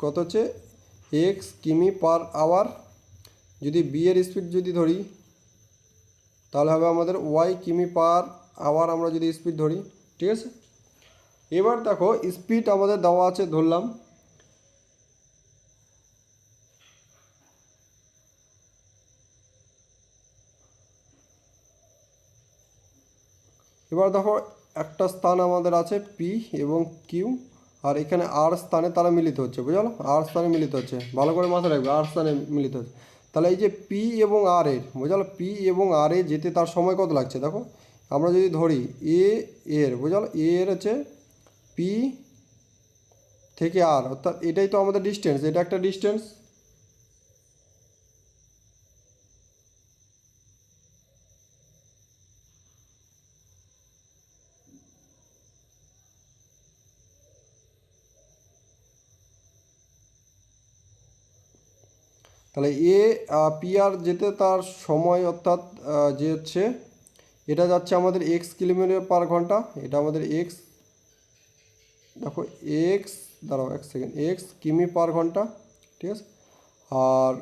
কত হচ্ছে এক্স কিমি পার আওয়ার, যদি বি এর স্পিড যদি ধরি তাহলে হবে আমাদের ওয়াই কিমি পার আওয়ার, আমরা যদি স্পিড ধরি, ঠিক আছে। এবার দেখো স্পিড আমাদের দেওয়া আছে ধরলাম, এবার দেখো একটা স্থান আমাদের আছে পি এবং কিউ, আর এখানে আর স্থানে তারা মিলিত হচ্ছে, বুঝলো, আর স্থানে মিলিত হচ্ছে, ভালো করে মাথায় রাখবে, আর স্থানে মিলিত হচ্ছে। তাহলে এই যে পি এবং আর এর, বুঝলো, পি এবং আর এ যেতে তার সময় কত লাগছে, দেখো আমরা যদি ধরি এর, বুঝলো, এর হচ্ছে পি থেকে আর, অর্থাৎ এটাই তো আমাদের ডিস্টেন্স, এটা একটা ডিস্টেন্স, তাহলে এ পি আর যেতে তার সময় অর্থাৎ যে হচ্ছে এটা যাচ্ছে আমাদের এক্স কিলোমিটার পার ঘন্টা, এটা আমাদের এক্স, দেখো এক্স, দাঁড়াও এক সেকেন্ড, এক্স কিমি পার ঘন্টা, ঠিক আছে। আর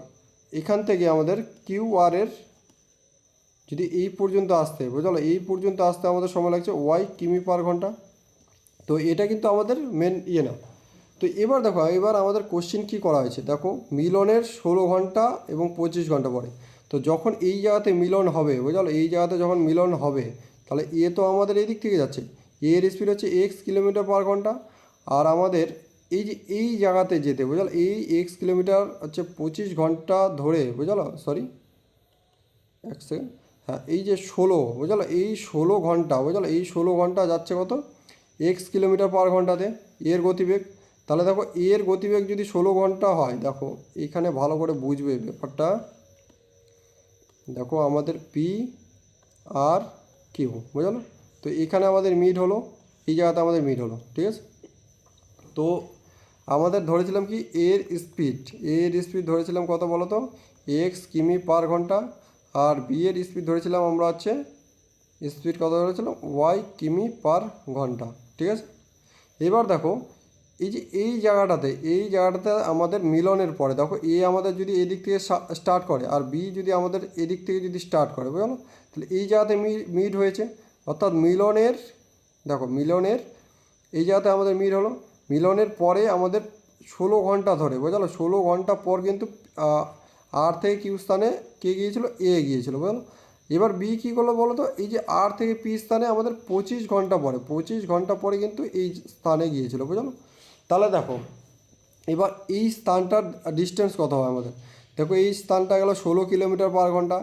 এখান থেকে আমাদের কিউ আর এর যদি এই পর্যন্ত আসতে, বুঝলো, এই পর্যন্ত আসতে আমাদের সময় লাগছে ওয়াই কিমি পার ঘন্টা। তো এটা কিন্তু আমাদের মেন ইয়ে না। তো এবার দেখো, এবার আমাদের কোশ্চিন কী করা হয়েছে, দেখো মিলনের 16 ঘন্টা এবং 25 ঘন্টা পরে। তো যখন এই জায়গাতে মিলন হবে, বুঝলো, এই জায়গাতে যখন মিলন হবে, তাহলে এ তো আমাদের এই দিক থেকে যাচ্ছে, এর স্পিড হচ্ছে এক্স কিলোমিটার পার ঘন্টা। আর আমাদের এই যে এই জায়গাতে যেতে, বুঝলো, এই এক্স কিলোমিটার হচ্ছে 25 ঘন্টা ধরে, বুঝলো, সরি এক সেকেন্ড, হ্যাঁ এই যে 16, বুঝলো, এই 16 ঘন্টা, বুঝলো, এই 16 ঘন্টা যাচ্ছে কত, এক্স কিলোমিটার পার ঘন্টাতে এর গতিবেগ। তাহলে দেখো এর গতিবেগ যদি 16 ঘন্টা হয়, দেখো এখানে ভালো করে বুঝবে ব্যাপারটা, দেখো আমাদের পি আর কিউ, বুঝলো। তো এখানে আমাদের মিড হলো, এই জায়গাতে আমাদের মিড হলো, ঠিক আছে। তো আমাদের ধরেছিলাম কি এর স্পিড ধরেছিলাম কত বলো তো, এক্স কিমি পার ঘন্টা। আর বি এর স্পিড ধরেছিলাম আমরা হচ্ছে, স্পিড কত ধরেছিলাম ওয়াই কিমি পার ঘন্টা, ঠিক আছে। এবার দেখো এই যে এই জায়গাটাতে আমাদের মিলনের পরে দেখো এ আমাদের যদি এদিক থেকে স্টার্ট করে আর বি যদি আমাদের এদিক থেকে যদি স্টার্ট করে, বুঝলো, তাহলে এই জায়গাতে মিড হয়েছে, অর্থাৎ মিলনের, দেখো মিলনের এই জায়গাতে আমাদের মিল হলো, মিলনের পরে আমাদের 16 ঘন্টা ধরে, বুঝলো, 16 ঘন্টা পর কিন্তু আর থেকে কিউ স্থানে কে গিয়েছিলো, এ গিয়েছিলো, বুঝলো। এবার বি কী করলো বলো তো, এই যে আর থেকে পি স্থানে আমাদের 25 ঘন্টা পরে, 25 ঘন্টা পরে কিন্তু এই স্থানে গিয়েছিলো, বুঝলো। তাহলে দেখো এবার এই স্থানটার ডিস্টেন্স কত হয় আমাদের, দেখো এই স্থানটা গেল 16 কিলোমিটার পার ঘন্টা,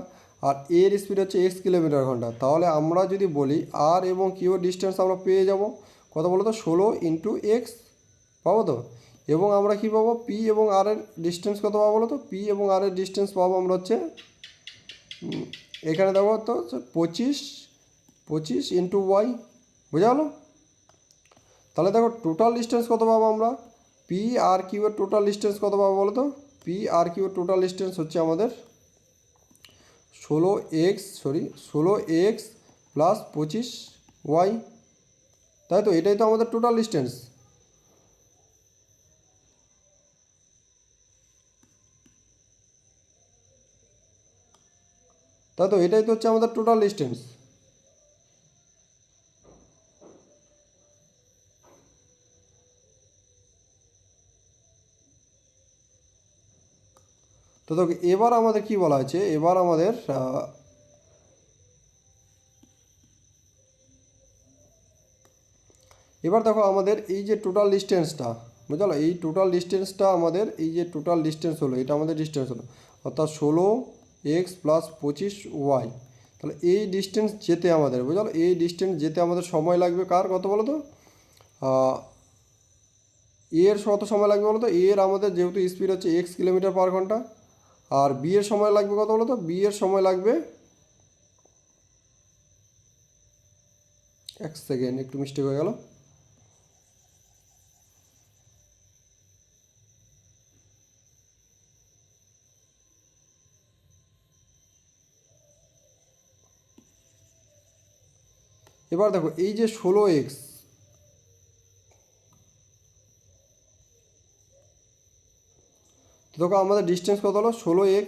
আর এর স্পিড হচ্ছে এক্স কিলোমিটার ঘন্টা। তাহলে আমরা যদি বলি আর এবং কিউ ডিস্টেন্স আমরা পেয়ে যাব কত বলো তো, 16 ইন্টু এক্স পাবো তো। এবং আমরা কী পাবো, পি এবং আর এর ডিস্টেন্স কত পাবো বলো তো, পি এবং আর এর ডিস্টেন্স পাবো আমরা হচ্ছে এখানে দেখো তো 25 ইন্টু ওয়াই, বোঝা গেলো। তাহলে দেখো টোটাল ডিস্টেন্স কত পাবো আমরা, পি আর কিউ এর টোটাল ডিস্টেন্স কত পাবো বলো তো, পি আর কিউ এর টোটাল ডিস্টেন্স হচ্ছে আমাদের 16x প্লাস 25y, তাই তো, এটাই তো আমাদের টোটাল ডিস্টেন্স। তাই তো, এটাই তো হচ্ছে আমাদের টোটাল ডিস্টেন্স। তো দেখো এবার আমাদের কি বলা হয়েছে, এবার আমাদের এবার দেখো আমাদের এই যে টোটাল ডিস্টেন্সটা, বুঝলো, এই টোটাল ডিস্টেন্সটা আমাদের এই যে টোটাল ডিস্টেন্স হলো, এটা আমাদের ডিস্টেন্স হলো, অর্থাৎ 16x প্লাস 25y। তাহলে এই ডিস্টেন্স যেতে আমাদের, বুঝলো, এই ডিস্টেন্স যেতে আমাদের সময় লাগবে কার কত বলো তো, এর কত সময় লাগবে বলো তো, এর আমাদের যেহেতু স্পিড হচ্ছে এক্স কিলোমিটার পার ঘন্টা, আর বি এর সময় লাগবে কত বলো তো, বি এর সময় লাগবে এক সেকেন্ড, একটু মিস্টেক হয়ে গেল, এবার দেখো এই যে 16x, দেখো আমাদের ডিস্টেন্স কত হলো 16x,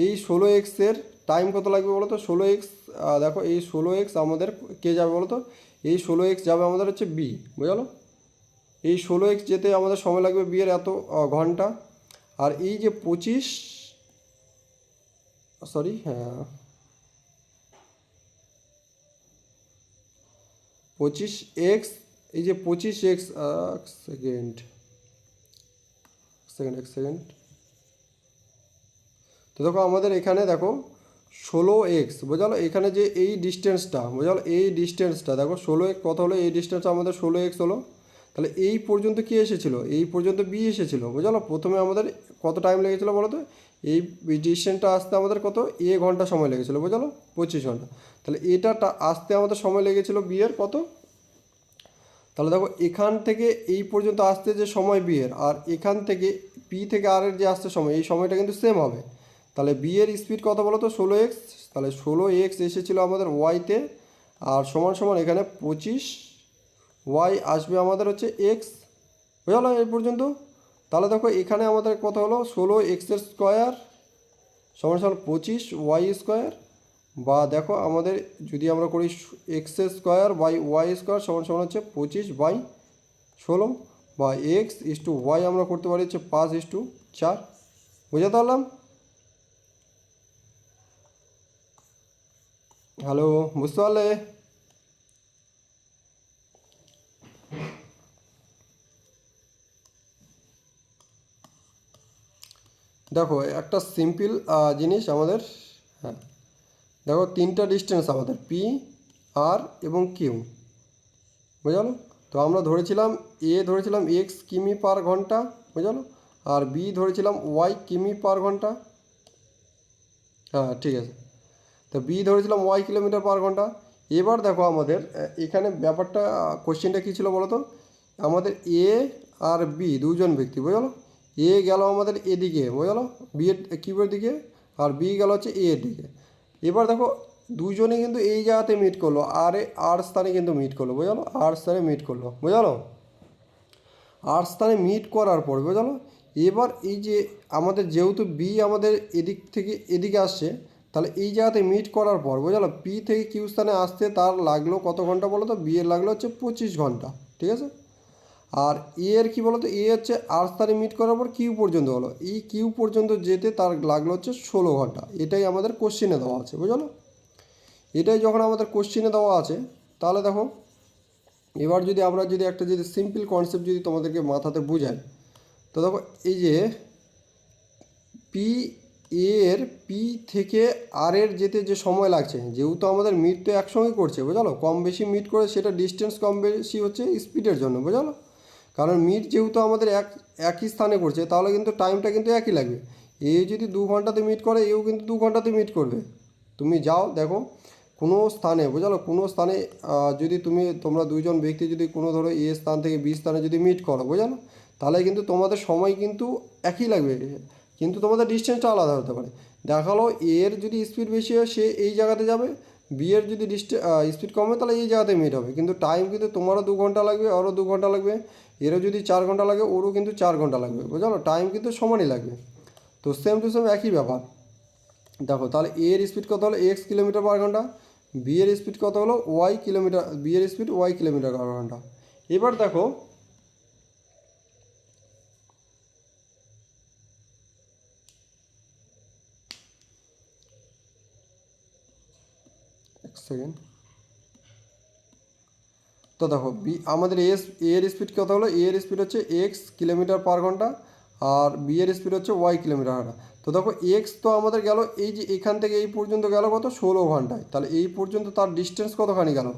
এই 16x-এর টাইম কত লাগবে বলো তো, 16x, দেখো এই 16x আমাদের কে যাবে বলো তো, এই 16x যাবে আমাদের হচ্ছে বি, বুঝলো, এই 16x যেতে আমাদের সময় লাগবে বি এর এত ঘন্টা। আর এই যে 25, সরি হ্যাঁ 25x, এই যে 25x, সেকেন্ড এক সেকেন্ড, তো দেখো আমাদের এখানে দেখো 16x, বোঝালো, এখানে যে এই ডিস্টেন্সটা, বোঝালো, এই ডিস্টেন্সটা দেখো 16x কত হলো, এই ডিস্টেন্স আমাদের 16x হলো। তাহলে এই পর্যন্ত কি এসেছিলো, এই পর্যন্ত বি এসেছিলো, বোঝালো, প্রথমে আমাদের কত টাইম লেগেছিলো বলো তো, এই ডিস্টেন্সটা আসতে আমাদের কত ঘন্টা সময় লেগেছিলো, বোঝালো 25 ঘন্টা। তাহলে এটা আসতে আমাদের সময় লেগেছিলো বি এর কত, তাহলে দেখো এখান থেকে এই পর্যন্ত আসতে যে সময় বি এর, আর এখান থেকে পি থেকে আর এর যে আসতে সময়, এই সময়টা কিন্তু সেম হবে। তাহলে বি এর স্পিড কত বলো তো 16x, তাহলে 16x এসেছিলো আমাদের ওয়াইতে, আর সমান সমান এখানে 25 ওয়াই আসবে আমাদের হচ্ছে এক্স। বুঝলো এই পর্যন্ত? তাহলে দেখো এখানে আমাদের কত হলো 16x স্কোয়ার সমান সমান 25 ওয়াই স্কোয়ার, বা দেখো আমাদের যদি আমরা করি x square by y square সমান সমান হচ্ছে 25/16, বা x/y আমরা করতে পারি হচ্ছে 5/4। বুঝাতে পারলাম? হ্যালো, বুঝতে পারলে? দেখো একটা সিম্পল জিনিস আমাদের, হ্যাঁ দেখো তিনটা ডিস্টেন্স আমাদের পি, আর এবং কিউ। বুঝলো? তো আমরা ধরেছিলাম ধরেছিলাম এক্স কিমি পার ঘন্টা, বুঝলো, আর বি ধরেছিলাম ওয়াই কিমি পার ঘন্টা। হ্যাঁ ঠিক আছে, তো বি ধরেছিলাম ওয়াই কিলোমিটার পার ঘন্টা। এবার দেখো আমাদের এখানে ব্যাপারটা, কোশ্চেনটা কী ছিল বলো তো, আমাদের এ আর বি দুজন ব্যক্তি, বুঝলো, এ গেল আমাদের এদিকে, বুঝলো, বি এর কিউবের দিকে, আর বি গেল হচ্ছে এ এর দিকে। এবার দেখো দুজনে কিন্তু এই জায়গাতে মিট করলো, আর স্থানে কিন্তু মিট করলো, বুঝলো, আর স্থানে মিট করলো, বুঝলো, আর স্থানে মিট করার পর, বুঝলো, এবার এই যে আমাদের যেহেতু বি আমাদের এদিক থেকে এদিকে আসছে, তাহলে এই জায়গাতে মিট করার পর, বুঝলো, পি থেকে কিউ স্থানে আসতে তার লাগলো কত ঘন্টা বলো তো, বি এর লাগলো হচ্ছে 25 ঘন্টা, ঠিক আছে। আর এ এর কী বলো তো, এ হচ্ছে আর স্থানে মিট করার পর কিউ পর্যন্ত হলো, এই কিউ পর্যন্ত যেতে তার লাগলো হচ্ছে 16 ঘন্টা। এটাই আমাদের কোশ্চেনে দেওয়া আছে, বুঝলো। এটাই যখন আমাদের কোশ্চেনে দেওয়া আছে, তাহলে দেখো এবার যদি আমরা একটা সিম্পল কনসেপ্ট যদি তোমাদেরকে মাথাতে বুঝাই, তো দেখো এই যে পি এর পি থেকে আর এর যেতে যে সময় লাগছে, যেহেতু আমাদের মিট তো একসঙ্গে করছে, বুঝলো, কম বেশি মিট করে সেটা ডিস্টেন্স কম বেশি হচ্ছে স্পিডের জন্য, বুঝলো, কারণ মিট যেহেতু আমাদের একই স্থানে করছে, তাহলে কিন্তু টাইমটা কিন্তু একই লাগবে। এ যদি 2 ঘন্টাতে মিট করে, এও কিন্তু 2 ঘন্টাতে মিট করবে। তুমি যাও দেখো কোনো স্থানে, বুঝলো, কোনো স্থানে যদি তোমরা দুইজন ব্যক্তি যদি কোনো ধরো এ স্থান থেকে বি স্থানে যদি মিট করো, বুঝলো, তাহলে কিন্তু তোমাদের সময় কিন্তু একই লাগবে, কিন্তু তোমাদের ডিস্টেন্সটা আলাদা হতে পারে। দেখালো এর যদি স্পিড বেশি হয় সে এই জায়গাতে যাবে, বি এর যদি স্পিড কমে তাহলে এই জায়গাতে মিট হবে, কিন্তু টাইম কিন্তু তোমারও 2 ঘন্টা লাগবে, ওরও 2 ঘন্টা লাগবে, এরও যদি 4 ঘন্টা লাগে ওরও কিন্তু 4 ঘন্টা লাগবে, বুঝলো, টাইম কিন্তু সমানই লাগবে। তো সেম টু সেম একই ব্যাপার। দেখো তাহলে এ এর স্পিড কত হলো এক্স কিলোমিটার পার ঘন্টা, বি এর স্পিড কত হলো ওয়াই কিলোমিটার, বি এর স্পিড ওয়াই কিলোমিটার পার ঘন্টা। এবার দেখো এক সেকেন্ড, তো দেখো আমাদের এর স্পিড কত হলো, এর স্পিড হচ্ছে এক্স কিলোমিটার পার ঘন্টা, আর বি এর স্পিড হচ্ছে ওয়াই কিলোমিটার ঘন্টা। তো দেখো এক্স তো আমাদের গেল এই যে এখান থেকে এই পর্যন্ত গেল কত 16 ঘন্টায়, তাহলে এই পর্যন্ত তার ডিস্টেন্স কতখানি গেল,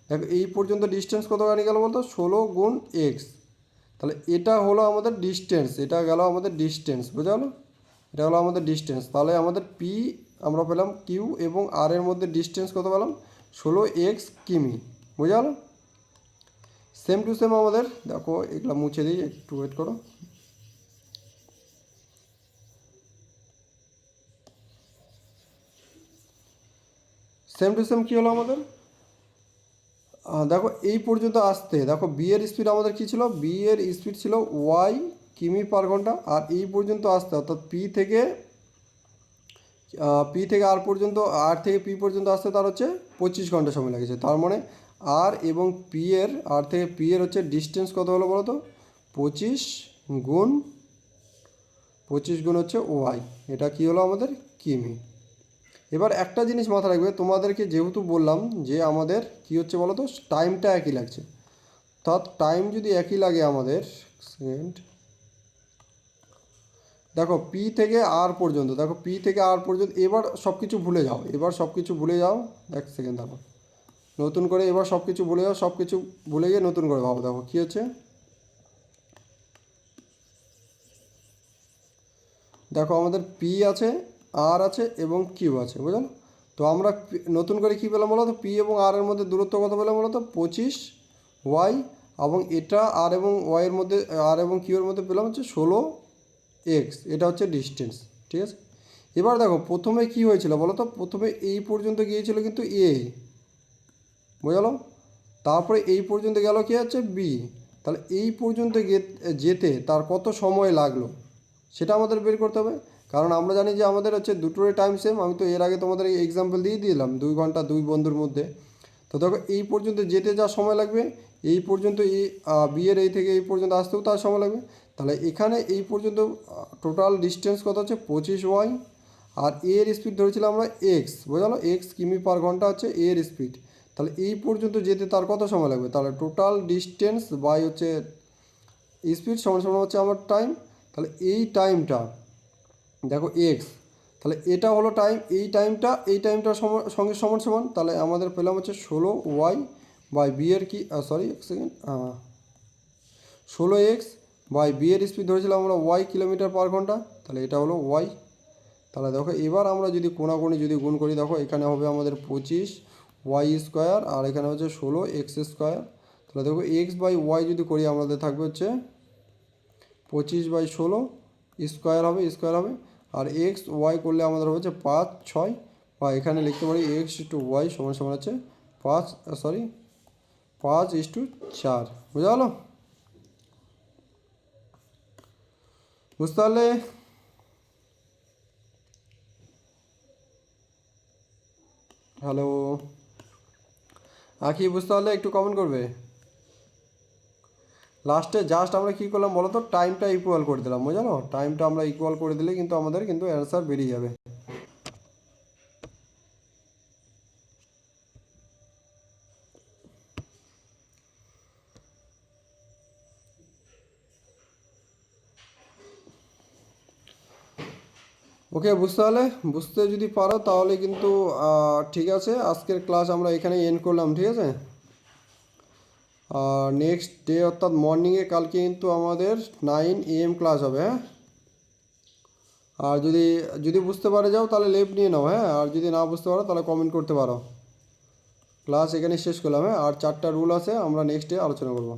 দেখো এই পর্যন্ত ডিস্টেন্স কতখানি গেল বলতো 16 গুণ এক্স, তাহলে এটা হলো আমাদের ডিস্টেন্স, এটা গেল আমাদের ডিস্টেন্স, বোঝা গেলো, এটা হলো আমাদের ডিস্টেন্স। তাহলে আমাদের পি আমরা পেলাম কিউ এবং আর এর মধ্যে ডিস্টেন্স কত পেলাম 16x কিমি, বোঝা গেলো। সেম টু সেম আমাদের দেখো এগুলো মুছে দিই, একটু ওয়েট করো। সেম টু সেম কী হলো আমাদের, দেখো এই পর্যন্ত আসতে দেখো বি এর স্পিড আমাদের কী ছিল, বি এর স্পিড ছিল ওয়াই কিমি পার ঘন্টা, আর এই পর্যন্ত আসতে অর্থাৎ পি থেকে আর পর্যন্ত, আর থেকে পি পর্যন্ত আসতে তার হচ্ছে 25 ঘন্টা সময় লেগেছে। তার মানে আর এবং আর থেকে পি এর হচ্ছে ডিস্টেন্স কত হলো বলো তো 25 গুণ 25 গুণ হচ্ছে ওয়াই, এটা কি হলো আমাদের কিমি। এবার একটা জিনিস মাথায় রাখবে, তোমাদেরকে যেহেতু বললাম যে আমাদের কি হচ্ছে বলো তো টাইমটা একই লাগছে, অর্থাৎ টাইম যদি একই লাগে আমাদের, সেকেন্ড দেখো পি থেকে আর পর্যন্ত, দেখো পি থেকে আর পর্যন্ত, এবার সব কিছু ভুলে যাও, এবার সব কিছু ভুলে যাও, এক সেকেন্ড দেখো নতুন করে, এবার সব কিছু ভুলে যাও, সব কিছু ভুলে গিয়ে নতুন করে ভাবো, দেখো কী হচ্ছে, দেখো আমাদের পি আছে, আর আছে এবং কিউ আছে, বুঝলো। তো আমরা নতুন করে কী পেলাম বলো তো, পি এবং আর এর মধ্যে দূরত্ব কত পেলাম বলো তো 25 ওয়াই, এবং এটা আর এবং ওয়াইয়ের মধ্যে, আর এবং কিউ এর মধ্যে পেলাম হচ্ছে 16 এক্স, এটা হচ্ছে ডিস্টেন্স, ঠিক আছে। এবার দেখো প্রথমে কি হয়েছিল বলো তো, প্রথমে এই পর্যন্ত গিয়েছিল কিন্তু এ, বুঝলো, তারপরে এই পর্যন্ত গেল কি হচ্ছে বি, তাহলে এই পর্যন্ত যেতে তার কত সময় লাগলো সেটা আমাদের বের করতে হবে। কারণ আমরা জানি যে আমাদের হচ্ছে দুটোরই টাইম সেম, আমি তো এর আগে তোমাদের এই এক্সাম্পল দিয়ে দিলাম 2 ঘন্টা 2 বন্ধুর মধ্যে। তো দেখো এই পর্যন্ত যেতে যা সময় লাগবে, এই পর্যন্ত এই বি এর এই থেকে এই পর্যন্ত আসতেও তার সময় লাগবে। তাহলে এখানে এই পর্যন্ত টোটাল ডিস্টেন্স কত হচ্ছে 25y, আর এর স্পিড ধরেছিলাম আমরা এক্স, বোঝালো, এক্স কিমি পার ঘন্টা হচ্ছে এর স্পিড। তাহলে এই পর্যন্ত যেতে তার কত সময় লাগবে, তাহলে টোটাল ডিস্টেন্স বাই হচ্ছে স্পিড সমান সমান হচ্ছে আমার টাইম। তাহলে এই টাইমটা দেখো এক্স, তাহলে এটা হলো টাইম, এই টাইমটার সঙ্গে সমান সমান, তাহলে আমাদের পেলাম হচ্ছে 16y বাই বি এর কি সরি এক সেকেন্ড 16x বাই বি এর স্পিড ধরেছিলাম আমরা ওয়াই কিলোমিটার পার ঘন্টা, তাহলে এটা হলো ওয়াই। তাহলে দেখো এবার আমরা যদি কোনাকুনি যদি গুণ করি, দেখো এখানে হবে আমাদের 25y² আর এখানে হচ্ছে 16x²। তাহলে দেখো এক্স বাই ওয়াই যদি করি আমাদের থাকবে হচ্ছে 25/16 স্কোয়ার হবে, আর এক্স ওয়াই করলে আমাদের হচ্ছে 5 6, বা এখানে লিখতে পারি x/y সমান সমান হচ্ছে 5/4, বুঝা গেল? বুঝতে পারলে? হ্যালো, কি বুঝতে পারলে একটু কমেন্ট করবে। লাস্টে জাস্ট আমরা কী করলাম বলো তো, টাইমটা ইকুয়াল করে দিলাম, বুঝলো, টাইমটা আমরা ইকুয়াল করে দিলে কিন্তু আমাদের কিন্তু অ্যান্সার বেরিয়ে যাবে। ওকে, বুঝতে পারলে? বুঝতে যদি পারো তাহলে কিন্তু ঠিক আছে, আজকের ক্লাস আমরা এখানে এন্ড করলাম, ঠিক আছে। আর নেক্সট ডে অর্থাৎ মর্নিংয়ে কালকে কিন্তু আমাদের 9 AM ক্লাস হবে, হ্যাঁ। আর যদি যদি বুঝতে পারে যাও তাহলে লেফট নিয়ে নাও, হ্যাঁ। আর যদি না বুঝতে পারো তাহলে কমেন্ট করতে পারো। ক্লাস এখানে শেষ করলাম, হ্যাঁ। আর 4টা রুল আছে, আমরা নেক্সট ডে আলোচনা করবো।